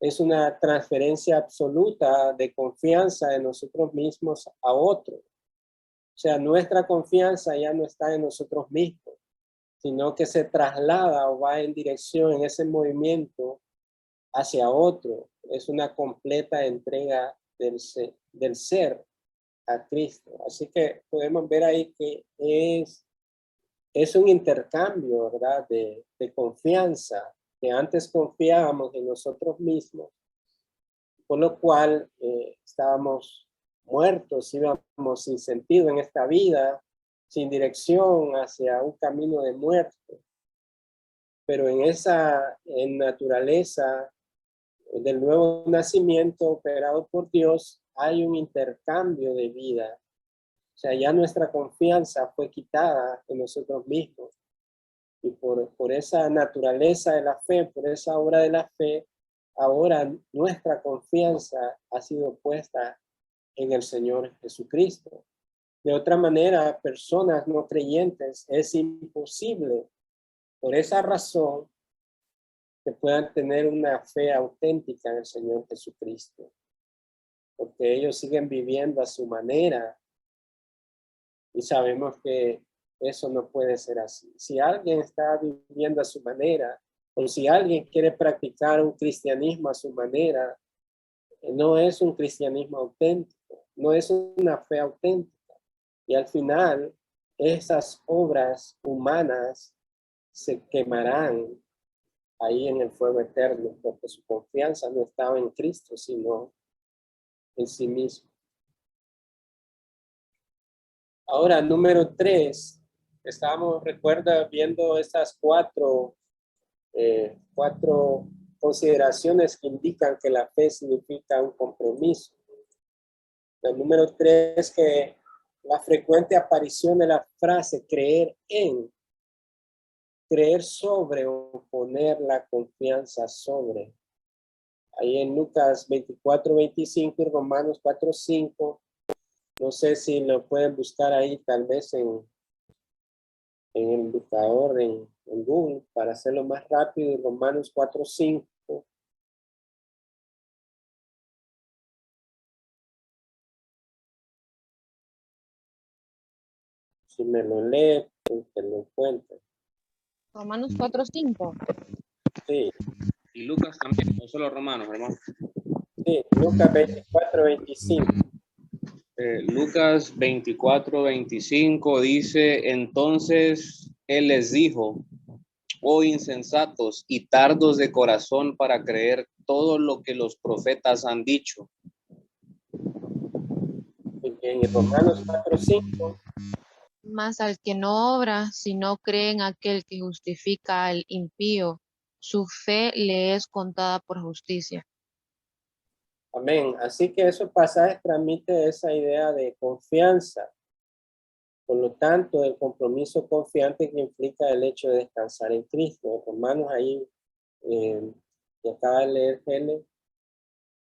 es una transferencia absoluta de confianza de nosotros mismos a otro. O sea, nuestra confianza ya no está en nosotros mismos, sino que se traslada o va en dirección, en ese movimiento hacia otro. Es una completa entrega del ser a Cristo. Así que podemos ver ahí que es un intercambio, ¿verdad? De confianza, que antes confiábamos en nosotros mismos, por lo cual estábamos muertos, íbamos sin sentido en esta vida, sin dirección hacia un camino de muerte. Pero en naturaleza del nuevo nacimiento operado por Dios, hay un intercambio de vida. O sea, ya nuestra confianza fue quitada en nosotros mismos. Y por esa naturaleza de la fe, por esa obra de la fe, ahora nuestra confianza ha sido puesta en el Señor Jesucristo. De otra manera, personas no creyentes, es imposible, por esa razón, que puedan tener una fe auténtica en el Señor Jesucristo. Porque ellos siguen viviendo a su manera. Y sabemos que eso no puede ser así. Si alguien está viviendo a su manera, o si alguien quiere practicar un cristianismo a su manera, no es un cristianismo auténtico, no es una fe auténtica. Y al final, esas obras humanas se quemarán ahí en el fuego eterno, porque su confianza no estaba en Cristo, sino en sí mismo. Ahora, número 3, recuerda, viendo estas cuatro consideraciones que indican que la fe significa un compromiso. El número 3 que la frecuente aparición de la frase creer en, creer sobre o poner la confianza sobre. Ahí en Lucas 24:25 y Romanos 4:5. No sé si lo pueden buscar ahí, tal vez en el buscador en Google, para hacerlo más rápido. Romanos 4:5. Si me lo lee, pues que lo encuentre. Romanos 4:5. Sí, Y Lucas también, no solo Romanos, hermano. sí, Lucas 24:25. Lucas 24:25 dice, entonces él les dijo, oh insensatos y tardos de corazón para creer todo lo que los profetas han dicho. En Romanos 4:5. Mas al que no obra, sino cree en aquel que justifica al impío, su fe le es contada por justicia. Amén. Así que esos pasajes transmiten esa idea de confianza. Por lo tanto, el compromiso confiante que implica el hecho de descansar en Cristo. Romanos ahí, que acaba de leer Helen,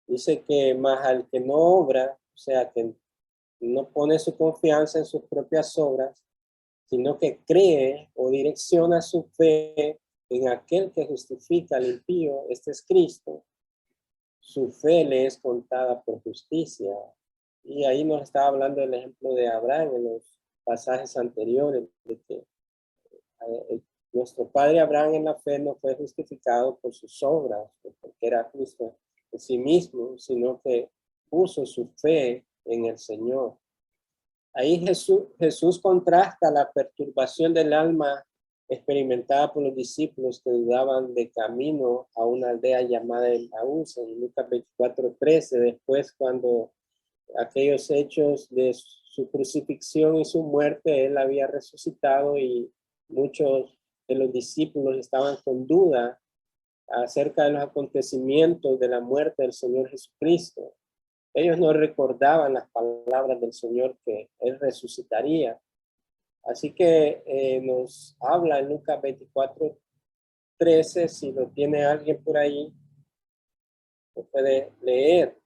dice que más al que no obra, o sea, que no pone su confianza en sus propias obras, sino que cree o direcciona su fe en aquel que justifica al impío, este es Cristo, su fe le es contada por justicia. Y ahí nos estaba hablando del ejemplo de Abraham en los pasajes anteriores, de que nuestro padre Abraham en la fe no fue justificado por sus obras, porque era justo en sí mismo, sino que puso su fe en el Señor. Ahí Jesús contrasta la perturbación del alma experimentada por los discípulos que dudaban de camino a una aldea llamada Emaús, en Lucas 24:13, después cuando aquellos hechos de su crucifixión y su muerte, él había resucitado y muchos de los discípulos estaban con duda acerca de los acontecimientos de la muerte del Señor Jesucristo. Ellos no recordaban las palabras del Señor que él resucitaría. Así que nos habla en Lucas 24:13, si lo tiene alguien por ahí, lo puede leer.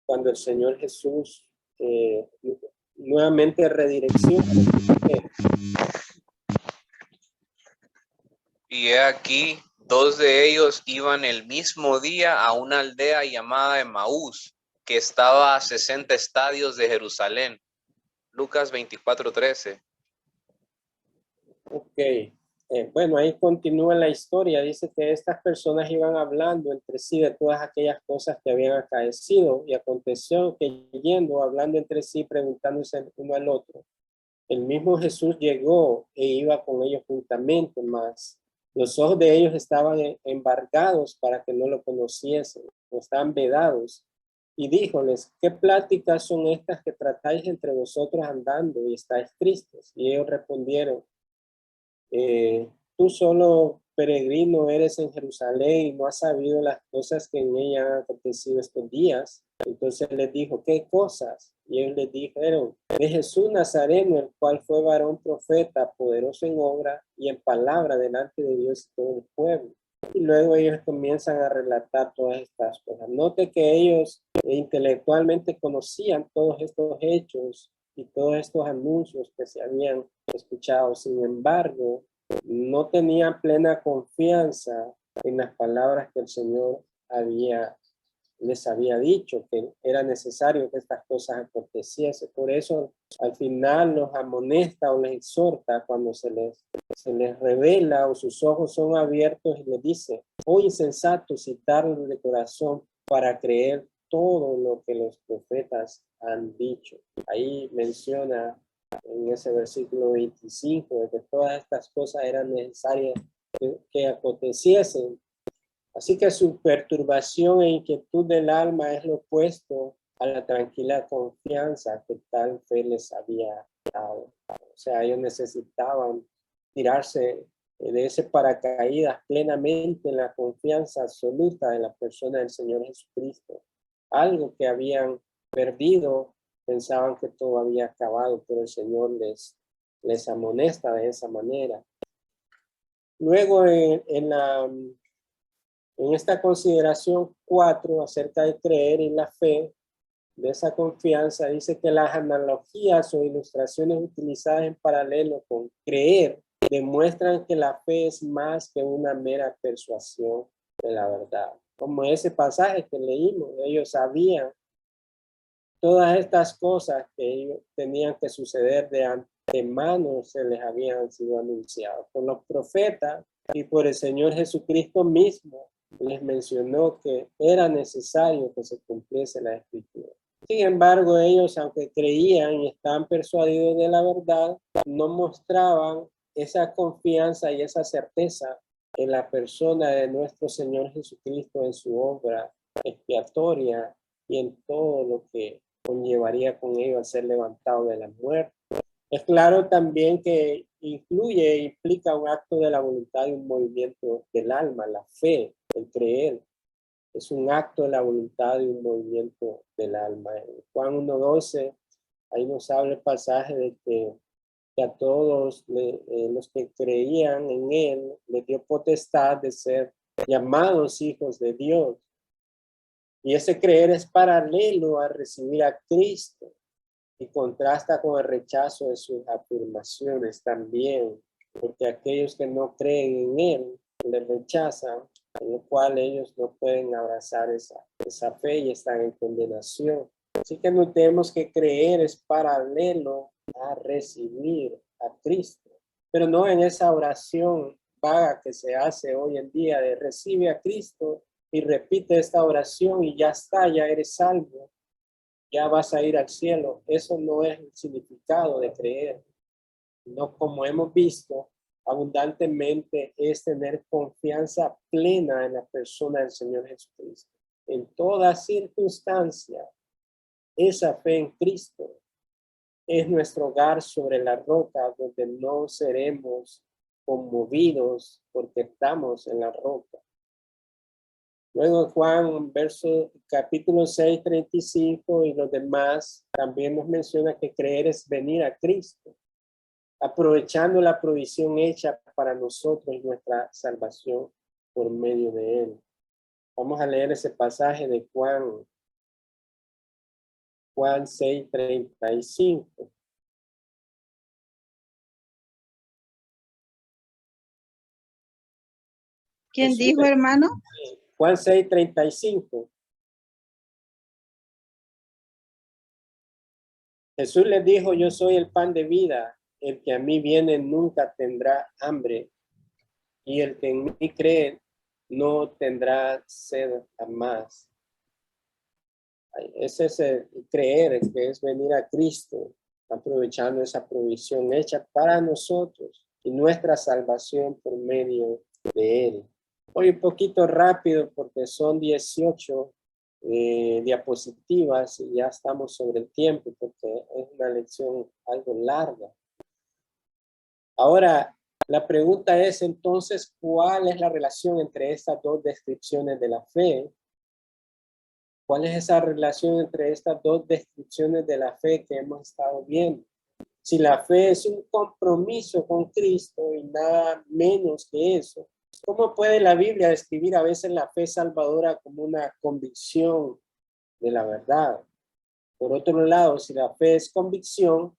Cuando el Señor Jesús nuevamente redirecciona. Y he aquí, dos de ellos iban el mismo día a una aldea llamada Emaús, que estaba a 60 estadios de Jerusalén. Lucas 24:13. Ok. Bueno, ahí continúa la historia. Dice que estas personas iban hablando entre sí de todas aquellas cosas que habían acaecido, y aconteció que yendo, hablando entre sí, preguntándose uno al otro, el mismo Jesús llegó e iba con ellos juntamente, mas los ojos de ellos estaban embargados para que no lo conociesen, o estaban vedados. Y díjoles, ¿qué pláticas son estas que tratáis entre vosotros andando y estáis tristes? Y ellos respondieron, tú solo peregrino eres en Jerusalén y no has sabido las cosas que en ella han acontecido estos días. Entonces les dijo, ¿qué cosas? Y ellos les dijeron, de Jesús Nazareno, el cual fue varón profeta, poderoso en obra y en palabra delante de Dios y todo el pueblo. Y luego ellos comienzan a relatar todas estas cosas. Note que ellos intelectualmente conocían todos estos hechos y todos estos anuncios que se habían escuchado. Sin embargo, no tenían plena confianza en las palabras que el Señor les había dicho, que era necesario que estas cosas aconteciesen. Por eso al final los amonesta o les exhorta cuando se les revela o sus ojos son abiertos y les dice, oh insensatos y tardos de corazón para creer todo lo que los profetas han dicho. Ahí menciona en ese versículo 25 de que todas estas cosas eran necesarias que aconteciesen. Así que su perturbación e inquietud del alma es lo opuesto a la tranquila confianza que tal fe les había dado. O sea, ellos necesitaban tirarse de ese paracaídas plenamente en la confianza absoluta en la persona del Señor Jesucristo. Algo que habían perdido pensaban que todo había acabado, pero el Señor les amonesta de esa manera. Luego en esta consideración 4 acerca de creer en la fe, de esa confianza, dice que las analogías o ilustraciones utilizadas en paralelo con creer demuestran que la fe es más que una mera persuasión de la verdad. Como ese pasaje que leímos, ellos sabían todas estas cosas que ellos tenían que suceder de antemano, se les habían sido anunciados por los profetas y por el Señor Jesucristo mismo. Les mencionó que era necesario que se cumpliese la Escritura. Sin embargo, ellos, aunque creían y estaban persuadidos de la verdad, no mostraban esa confianza y esa certeza en la persona de nuestro Señor Jesucristo, en su obra expiatoria y en todo lo que conllevaría con ello a ser levantado de la muerte. Es claro también que incluye e implica un acto de la voluntad y un movimiento del alma, la fe, el creer. Es un acto de la voluntad y un movimiento del alma. En Juan 1:12, ahí nos habla el pasaje de que a todos los que creían en él, les dio potestad de ser llamados hijos de Dios. Y ese creer es paralelo a recibir a Cristo y contrasta con el rechazo de sus afirmaciones también, porque aquellos que no creen en él le rechazan, en lo cual ellos no pueden abrazar esa fe y están en condenación. Así que notemos que creer es paralelo a recibir a Cristo, pero no en esa oración vaga que se hace hoy en día de recibe a Cristo y repite esta oración y ya está, ya eres salvo, ya vas a ir al cielo. Eso no es el significado de creer. No, como hemos visto abundantemente, es tener confianza plena en la persona del Señor Jesucristo. En toda circunstancia, esa fe en Cristo es nuestro hogar sobre la roca, donde no seremos conmovidos porque estamos en la roca. Luego Juan, capítulo 6, 35 y los demás, también nos menciona que creer es venir a Cristo, aprovechando la provisión hecha para nosotros y nuestra salvación por medio de él. Vamos a leer ese pasaje de Juan 6, 35. ¿Quién dijo, hermano? Juan 6, 35. Jesús les dijo, yo soy el pan de vida, el que a mí viene nunca tendrá hambre, y el que en mí cree no tendrá sed jamás. Ese es el creer, que es venir a Cristo, aprovechando esa provisión hecha para nosotros y nuestra salvación por medio de él. Voy un poquito rápido porque son 18 diapositivas y ya estamos sobre el tiempo porque es una lección algo larga. Ahora, la pregunta es entonces, ¿cuál es la relación entre estas dos descripciones de la fe? ¿Cuál es esa relación entre estas dos descripciones de la fe que hemos estado viendo? Si la fe es un compromiso con Cristo y nada menos que eso, ¿cómo puede la Biblia describir a veces la fe salvadora como una convicción de la verdad? Por otro lado, si la fe es convicción,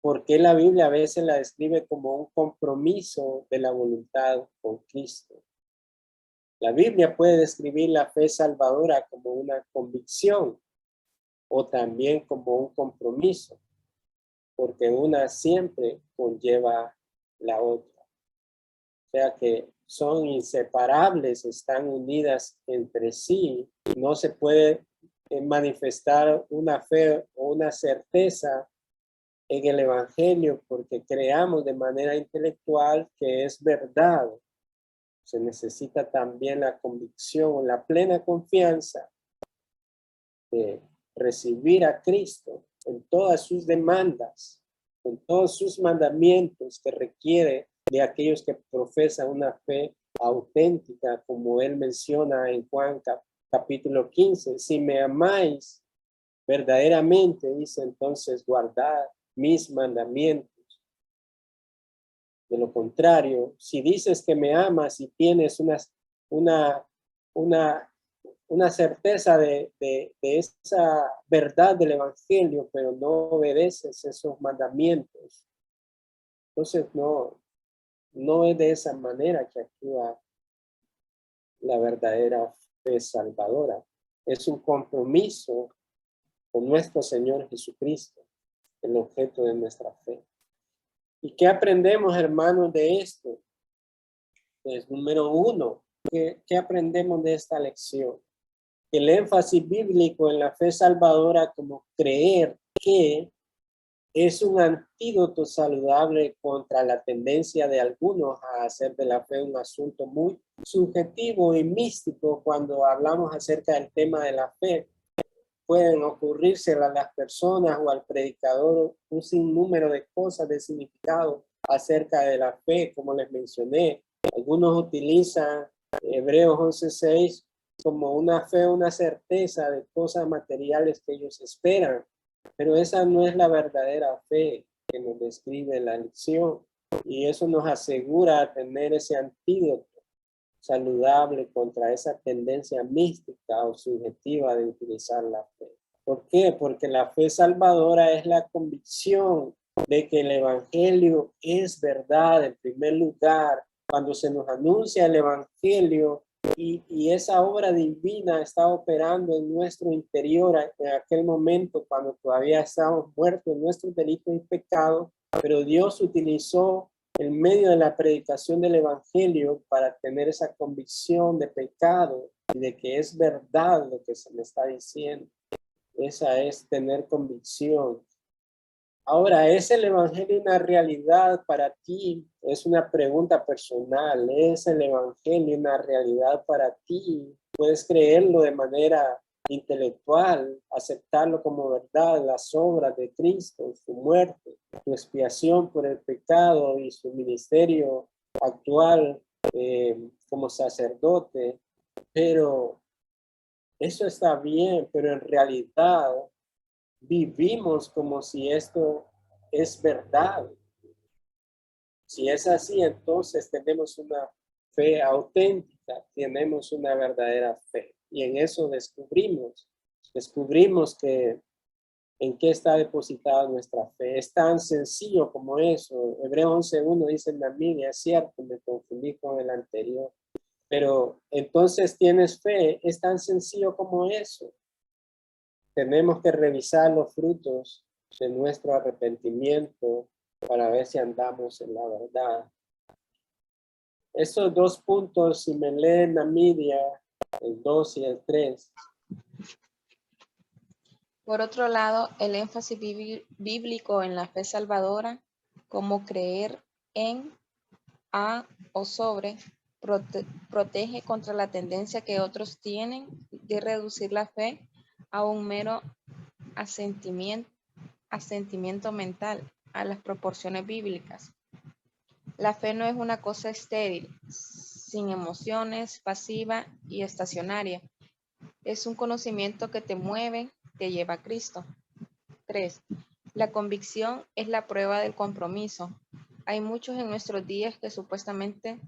¿por qué la Biblia a veces la describe como un compromiso de la voluntad con Cristo? La Biblia puede describir la fe salvadora como una convicción o también como un compromiso, porque una siempre conlleva la otra. O sea que son inseparables, están unidas entre sí. No se puede manifestar una fe o una certeza en el Evangelio porque creamos de manera intelectual que es verdad. Se necesita también la convicción, la plena confianza de recibir a Cristo en todas sus demandas, en todos sus mandamientos que requiere de aquellos que profesan una fe auténtica, como él menciona en Juan capítulo 15. Si me amáis, verdaderamente, dice entonces, guardad mis mandamientos. De lo contrario, si dices que me amas y tienes una certeza de esa verdad del evangelio, pero no obedeces esos mandamientos, entonces no es de esa manera que actúa la verdadera fe salvadora. Es un compromiso con nuestro Señor Jesucristo, el objeto de nuestra fe. ¿Y qué aprendemos, hermanos, de esto? Pues número uno, ¿qué aprendemos de esta lección? El énfasis bíblico en la fe salvadora como creer que es un antídoto saludable contra la tendencia de algunos a hacer de la fe un asunto muy subjetivo y místico. Cuando hablamos acerca del tema de la fe, pueden ocurrirse a las personas o al predicador un sinnúmero de cosas de significado acerca de la fe, como les mencioné. Algunos utilizan Hebreos 11:6 como una fe, una certeza de cosas materiales que ellos esperan. Pero esa no es la verdadera fe que nos describe la lección. Y eso nos asegura tener ese antídoto saludable contra esa tendencia mística o subjetiva de utilizar la fe. ¿Por qué? Porque la fe salvadora es la convicción de que el evangelio es verdad en primer lugar. Cuando se nos anuncia el evangelio y esa obra divina está operando en nuestro interior en aquel momento cuando todavía estábamos muertos en nuestros delitos y pecados, pero Dios utilizó el medio de la predicación del evangelio para tener esa convicción de pecado y de que es verdad lo que se me está diciendo. Esa es tener convicción. Ahora, ¿es el evangelio una realidad para ti? Es una pregunta personal. ¿Es el evangelio una realidad para ti? ¿Puedes creerlo de manera intelectual, aceptarlo como verdad, las obras de Cristo, su muerte, su expiación por el pecado y su ministerio actual como sacerdote? Pero eso está bien, pero en realidad vivimos como si esto es verdad. Si es así, entonces tenemos una fe auténtica, tenemos una verdadera fe. Y en eso descubrimos que en qué está depositada nuestra fe. Es tan sencillo como eso. Hebreos 11:1 dice en la Biblia, es cierto, me confundí con el anterior. Pero entonces tienes fe, es tan sencillo como eso. Tenemos que revisar los frutos de nuestro arrepentimiento para ver si andamos en la verdad. Estos dos puntos, si me leen la media, el 2 y el 3. Por otro lado, el énfasis bíblico en la fe salvadora, como creer en, a o sobre, protege contra la tendencia que otros tienen de reducir la fe a un mero asentimiento mental a las proporciones bíblicas. La fe no es una cosa estéril, sin emociones, pasiva y estacionaria. Es un conocimiento que te mueve, te lleva a Cristo. 3. La convicción es la prueba del compromiso. Hay muchos en nuestros días que supuestamente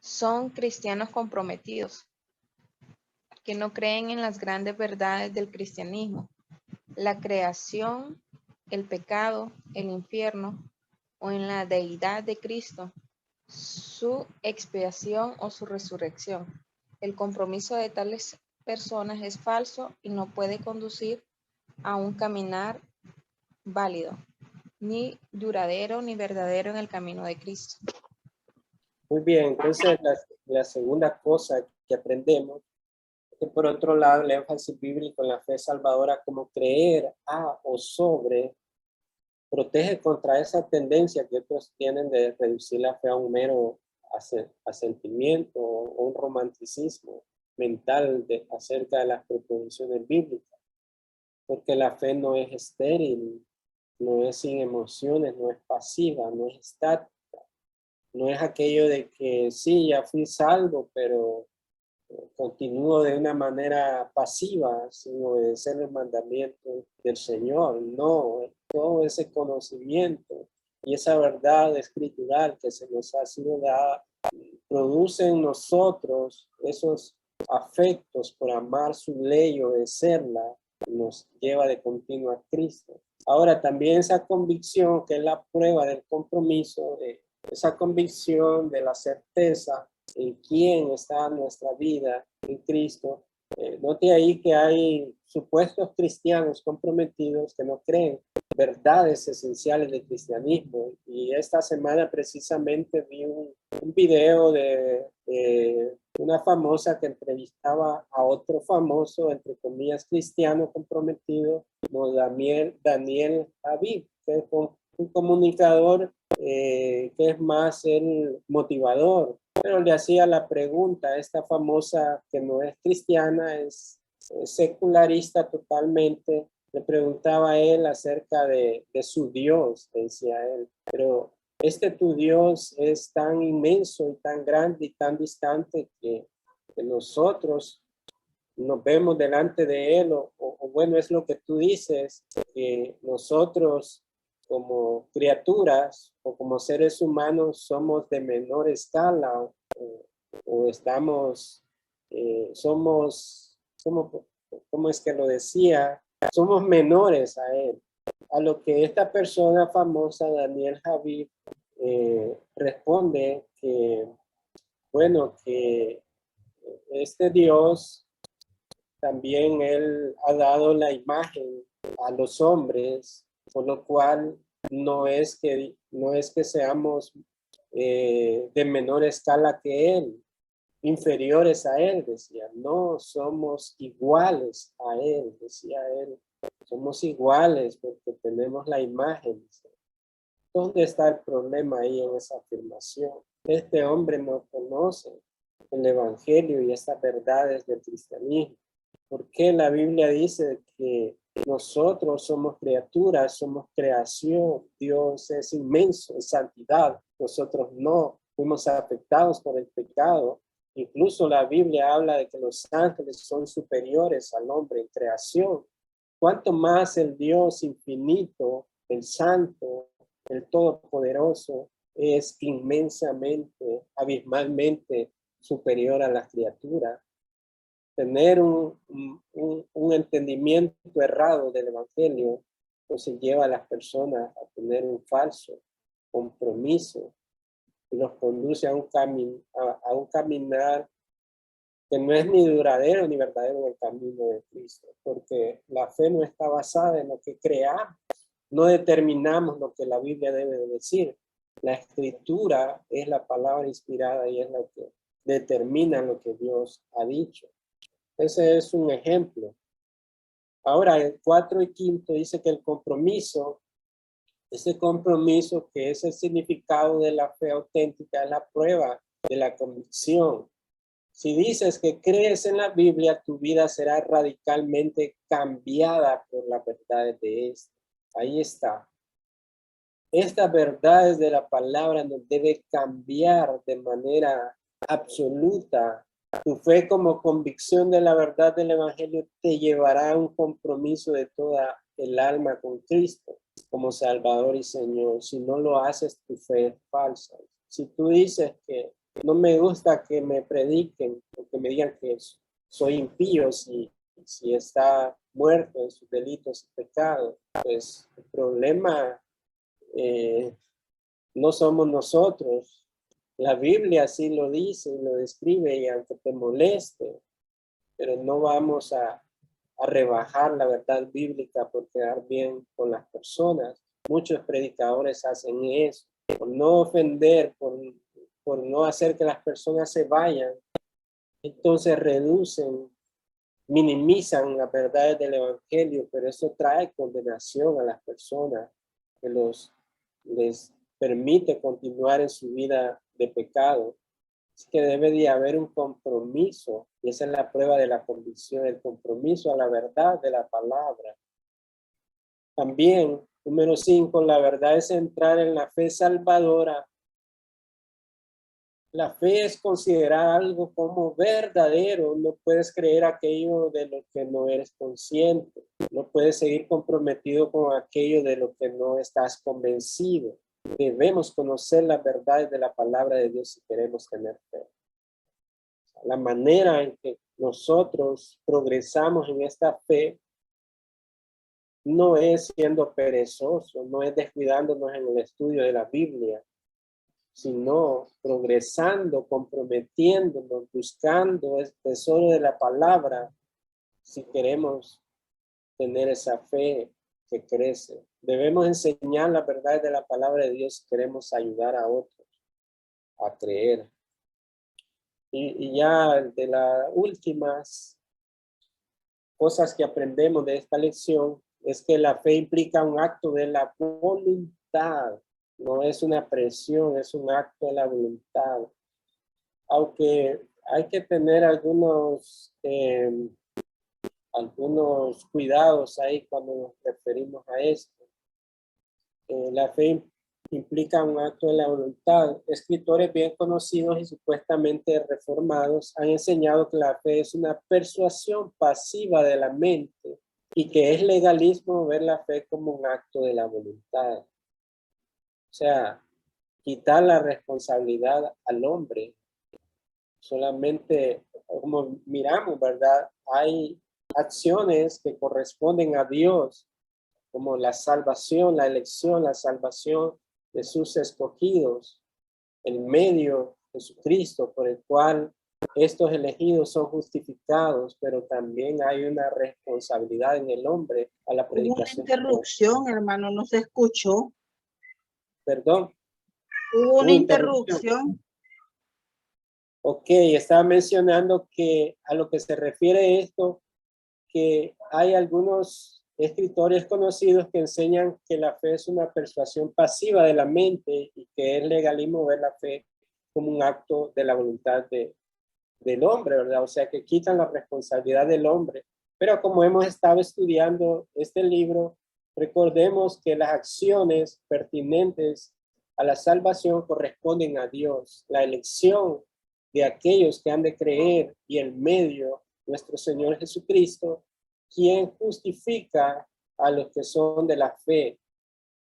son cristianos comprometidos, que no creen en las grandes verdades del cristianismo, la creación, el pecado, el infierno, o en la deidad de Cristo, su expiación o su resurrección. El compromiso de tales personas es falso y no puede conducir a un caminar válido, ni duradero ni verdadero en el camino de Cristo. Muy bien, entonces la segunda cosa que aprendemos es que por otro lado el énfasis bíblico en la fe salvadora como creer a o sobre protege contra esa tendencia que otros tienen de reducir la fe a un mero asentimiento o un romanticismo mental acerca de las proposiciones bíblicas. Porque la fe no es estéril, no es sin emociones, no es pasiva, no es estática. No es aquello de que sí, ya fui salvo, pero continúo de una manera pasiva sin obedecer los mandamientos del Señor. No, todo ese conocimiento y esa verdad escritural que se nos ha sido dada produce en nosotros esos afectos por amar su ley y obedecerla, nos lleva de continuo a Cristo. Ahora también esa convicción, que es la prueba del compromiso, esa convicción de la certeza en quién está nuestra vida en Cristo. Note ahí que hay supuestos cristianos comprometidos que no creen verdades esenciales del cristianismo. Y esta semana precisamente vi un video de una famosa que entrevistaba a otro famoso, entre comillas, cristiano comprometido, como Daniel Aviv, que es un comunicador que es más el motivador. Pero le hacía la pregunta a esta famosa que no es cristiana, es secularista totalmente. Le preguntaba a él acerca de su Dios, decía él. Pero tu Dios es tan inmenso y tan grande y tan distante que nosotros nos vemos delante de él, o bueno, es lo que tú dices, que nosotros como criaturas o como seres humanos somos de menor escala o estamos, ¿cómo es que lo decía? Somos menores a él. A lo que esta persona famosa, Daniel Aviv, responde que, bueno, que este Dios también él ha dado la imagen a los hombres, por lo cual no es que seamos de menor escala que él, inferiores a él, decía. No, somos iguales a él, decía él. Somos iguales porque tenemos la imagen. ¿Dónde está el problema ahí en esa afirmación? Este hombre no conoce el evangelio y estas verdades del cristianismo. ¿Por qué la Biblia dice que nosotros somos criaturas, somos creación? Dios es inmenso en santidad. Nosotros no fuimos afectados por el pecado. Incluso la Biblia habla de que los ángeles son superiores al hombre en creación. ¿Cuánto más el Dios infinito, el santo, el todopoderoso, es inmensamente, abismalmente superior a las criaturas? Tener un entendimiento errado del evangelio pues lleva a las personas a tener un falso compromiso y los conduce a un caminar que no es ni duradero ni verdadero en el camino de Cristo, porque la fe no está basada en lo que creamos, no determinamos lo que la Biblia debe de decir. La escritura es la palabra inspirada y es lo que determina lo que Dios ha dicho. Ese es un ejemplo. Ahora, el 4 y 5 dice que el compromiso, ese compromiso que es el significado de la fe auténtica, es la prueba de la convicción. Si dices que crees en la Biblia, tu vida será radicalmente cambiada por las verdades de esta. Ahí está. Estas verdades de la palabra nos debe cambiar de manera absoluta. Tu fe como convicción de la verdad del evangelio te llevará a un compromiso de toda el alma con Cristo como Salvador y Señor. Si no lo haces, tu fe es falsa. Si tú dices que no me gusta que me prediquen o que me digan que soy impío si está muerto en sus delitos y pecados, pues el problema no somos nosotros. La Biblia así lo dice y lo describe, y aunque te moleste, pero no vamos a rebajar la verdad bíblica por quedar bien con las personas. Muchos predicadores hacen eso, por no ofender, por no hacer que las personas se vayan. Entonces reducen, minimizan las verdades del evangelio, pero eso trae condenación a las personas, que les permite continuar en su vida de pecado. Es que debe de haber un compromiso, y esa es la prueba de la convicción, el compromiso a la verdad de la palabra. También, número 5, la verdad es entrar en la fe salvadora. La fe es considerar algo como verdadero. No puedes creer aquello de lo que no eres consciente. No puedes seguir comprometido con aquello de lo que no estás convencido. Debemos conocer las verdades de la palabra de Dios si queremos tener fe. La manera en que nosotros progresamos en esta fe no es siendo perezosos, no es descuidándonos en el estudio de la Biblia, sino progresando, comprometiéndonos, buscando el tesoro de la palabra, si queremos tener esa fe que crece. Debemos enseñar la verdad de la palabra de Dios si queremos ayudar a otros a creer. Y ya de las últimas cosas que aprendemos de esta lección es que la fe implica un acto de la voluntad. No es una presión, es un acto de la voluntad. Aunque hay que tener algunos cuidados ahí cuando nos referimos a esto. La fe implica un acto de la voluntad. Escritores bien conocidos y supuestamente reformados han enseñado que la fe es una persuasión pasiva de la mente y que es legalismo ver la fe como un acto de la voluntad. O sea, quitar la responsabilidad al hombre. Solamente, como miramos, ¿verdad? Hay acciones que corresponden a Dios, como la salvación, la elección, la salvación de sus escogidos, el medio Jesucristo por el cual estos elegidos son justificados, pero también hay una responsabilidad en el hombre a la Hubo una predicación. interrupción, hermano, no se escuchó. Perdón. Hubo una interrupción. Ok, estaba mencionando que a lo que se refiere esto, que hay algunos escritores conocidos que enseñan que la fe es una persuasión pasiva de la mente y que es legalismo ver la fe como un acto de la voluntad del hombre, ¿verdad? O sea, que quitan la responsabilidad del hombre. Pero como hemos estado estudiando este libro, recordemos que las acciones pertinentes a la salvación corresponden a Dios. La elección de aquellos que han de creer y el medio, nuestro Señor Jesucristo, quien justifica a los que son de la fe.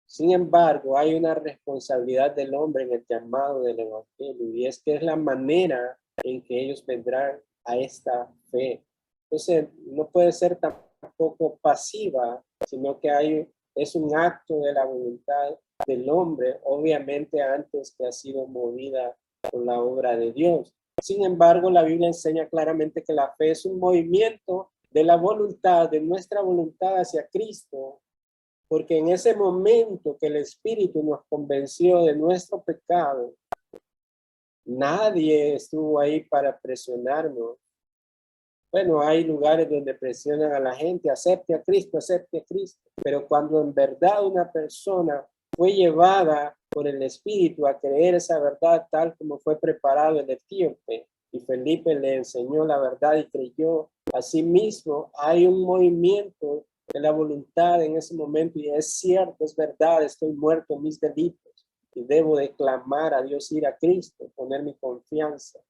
Sin embargo, hay una responsabilidad del hombre en el llamado del evangelio, y es que es la manera en que ellos vendrán a esta fe. Entonces, no puede ser tampoco pasiva, sino que es un acto de la voluntad del hombre, obviamente antes que ha sido movida por la obra de Dios. Sin embargo, la Biblia enseña claramente que la fe es un movimiento de la voluntad, de nuestra voluntad hacia Cristo, porque en ese momento que el Espíritu nos convenció de nuestro pecado, nadie estuvo ahí para presionarnos. Bueno, hay lugares donde presionan a la gente, acepte a Cristo, pero cuando en verdad una persona fue llevada por el Espíritu a creer esa verdad tal como fue preparado el etíope, y Felipe le enseñó la verdad y creyó, asimismo hay un movimiento de la voluntad en ese momento, y es cierto, es verdad, estoy muerto en mis delitos y debo de clamar a Dios, ir a Cristo, poner mi confianza.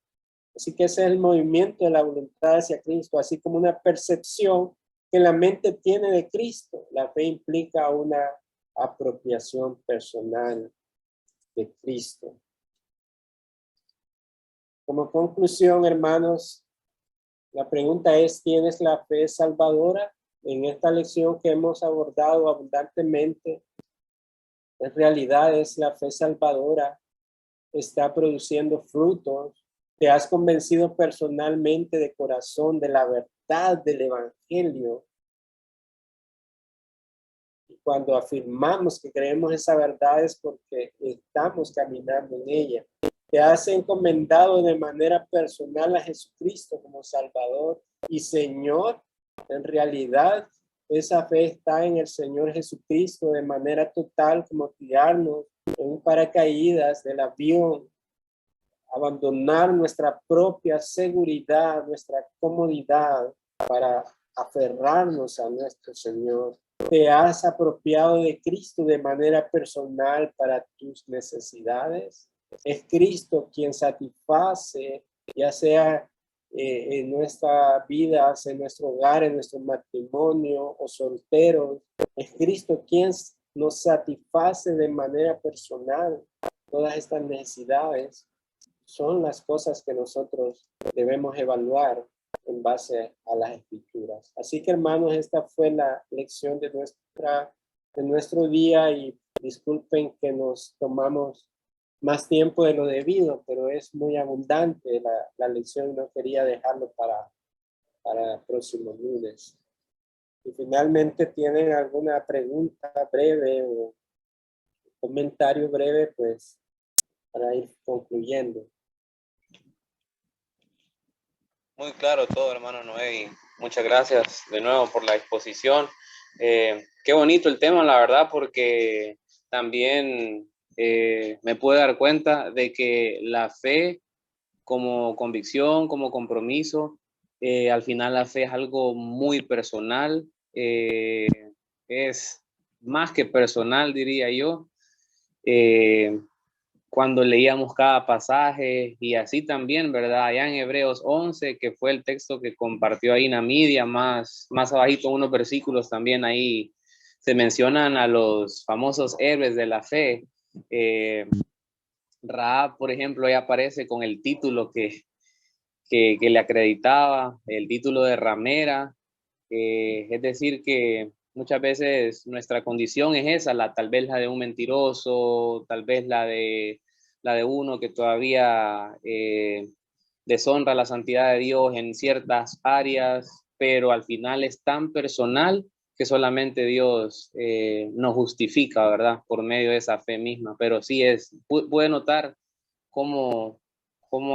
Así que ese es el movimiento de la voluntad hacia Cristo, así como una percepción que la mente tiene de Cristo. La fe implica una apropiación personal de Cristo. Como conclusión, hermanos, la pregunta es, ¿tienes la fe salvadora? En esta lección que hemos abordado abundantemente, en realidad es la fe salvadora, está produciendo frutos. Te has convencido personalmente de corazón de la verdad del evangelio. Y cuando afirmamos que creemos esa verdad es porque estamos caminando en ella. Te has encomendado de manera personal a Jesucristo como Salvador y Señor. En realidad, esa fe está en el Señor Jesucristo de manera total, como tirarnos en un paracaídas del avión, abandonar nuestra propia seguridad, nuestra comodidad para aferrarnos a nuestro Señor. Te has apropiado de Cristo de manera personal para tus necesidades. Es Cristo quien satisface, ya sea en nuestras vidas, en nuestro hogar, en nuestro matrimonio o solteros. Es Cristo quien nos satisface de manera personal. Todas estas necesidades son las cosas que nosotros debemos evaluar en base a las escrituras. Así que, hermanos, esta fue la lección de nuestro día, y disculpen que nos tomamos más tiempo de lo debido, pero es muy abundante la lección, no quería dejarlo para el próximo lunes. Y finalmente, ¿tienen alguna pregunta breve o comentario breve, pues, para ir concluyendo? Muy claro todo, hermano Noé, y muchas gracias de nuevo por la exposición. Qué bonito el tema, la verdad, porque también me puedo dar cuenta de que la fe como convicción, como compromiso, al final la fe es algo muy personal, es más que personal, diría yo. Cuando leíamos cada pasaje y así también, ¿verdad? Allá en Hebreos 11, que fue el texto que compartió ahí Namidia, más abajito unos versículos también ahí se mencionan a los famosos héroes de la fe. Rahab, por ejemplo, ahí aparece con el título que le acreditaba, el título de ramera. Es decir, que muchas veces nuestra condición es esa, tal vez la de un mentiroso, tal vez la de uno que todavía deshonra la santidad de Dios en ciertas áreas, pero al final es tan personal que solamente Dios nos justifica, ¿verdad? Por medio de esa fe misma. Pero sí puede notar cómo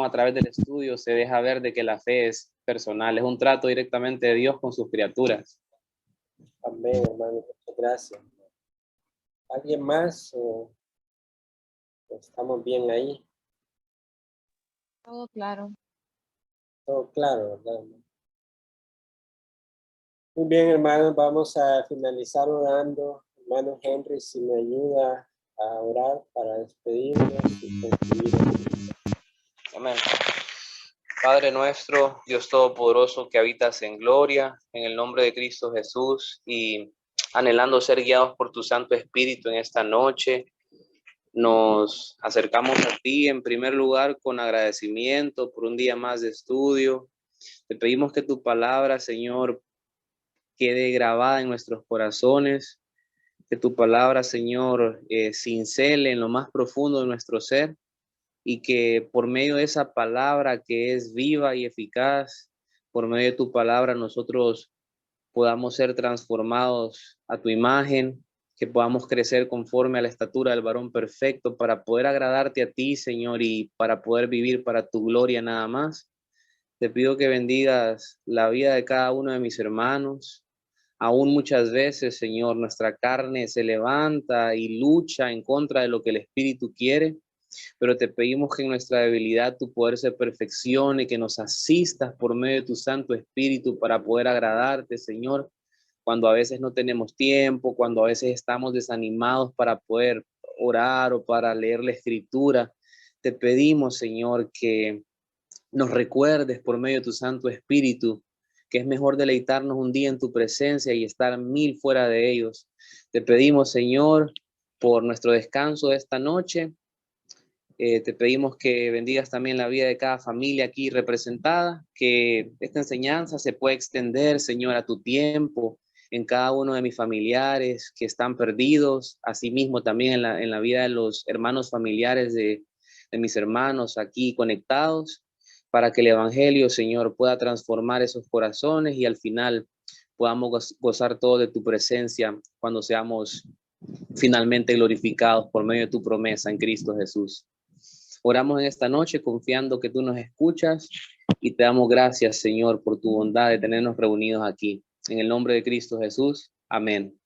a través del estudio se deja ver de que la fe es personal, es un trato directamente de Dios con sus criaturas. Amén, hermano. Muchas gracias. ¿Alguien más? ¿Estamos bien ahí? Todo claro. Todo claro, ¿verdad? Muy bien, hermanos. Vamos a finalizar orando. Hermano Henry, si me ayuda a orar para despedirnos y concluir. Amén. Padre nuestro, Dios Todopoderoso, que habitas en gloria, en el nombre de Cristo Jesús, y anhelando ser guiados por tu Santo Espíritu en esta noche, nos acercamos a ti en primer lugar con agradecimiento por un día más de estudio. Te pedimos que tu palabra, Señor, quede grabada en nuestros corazones, que tu palabra, Señor, cincele en lo más profundo de nuestro ser, y que por medio de esa palabra que es viva y eficaz, por medio de tu palabra nosotros podamos ser transformados a tu imagen, que podamos crecer conforme a la estatura del varón perfecto para poder agradarte a ti, Señor, y para poder vivir para tu gloria nada más. Te pido que bendigas la vida de cada uno de mis hermanos. Aún muchas veces, Señor, nuestra carne se levanta y lucha en contra de lo que el Espíritu quiere, pero te pedimos que en nuestra debilidad tu poder se perfeccione, que nos asistas por medio de tu Santo Espíritu para poder agradarte, Señor, cuando a veces no tenemos tiempo, cuando a veces estamos desanimados para poder orar o para leer la Escritura. Te pedimos, Señor, que nos recuerdes por medio de tu Santo Espíritu que es mejor deleitarnos un día en tu presencia y estar 1000 fuera de ellos. Te pedimos, Señor, por nuestro descanso de esta noche. Te pedimos que bendigas también la vida de cada familia aquí representada, que esta enseñanza se pueda extender, Señor, a tu tiempo, en cada uno de mis familiares que están perdidos, asimismo también en la vida de los hermanos familiares de mis hermanos aquí conectados, para que el Evangelio, Señor, pueda transformar esos corazones y al final podamos gozar todo de tu presencia cuando seamos finalmente glorificados por medio de tu promesa en Cristo Jesús. Oramos en esta noche confiando que tú nos escuchas y te damos gracias, Señor, por tu bondad de tenernos reunidos aquí. En el nombre de Cristo Jesús. Amén.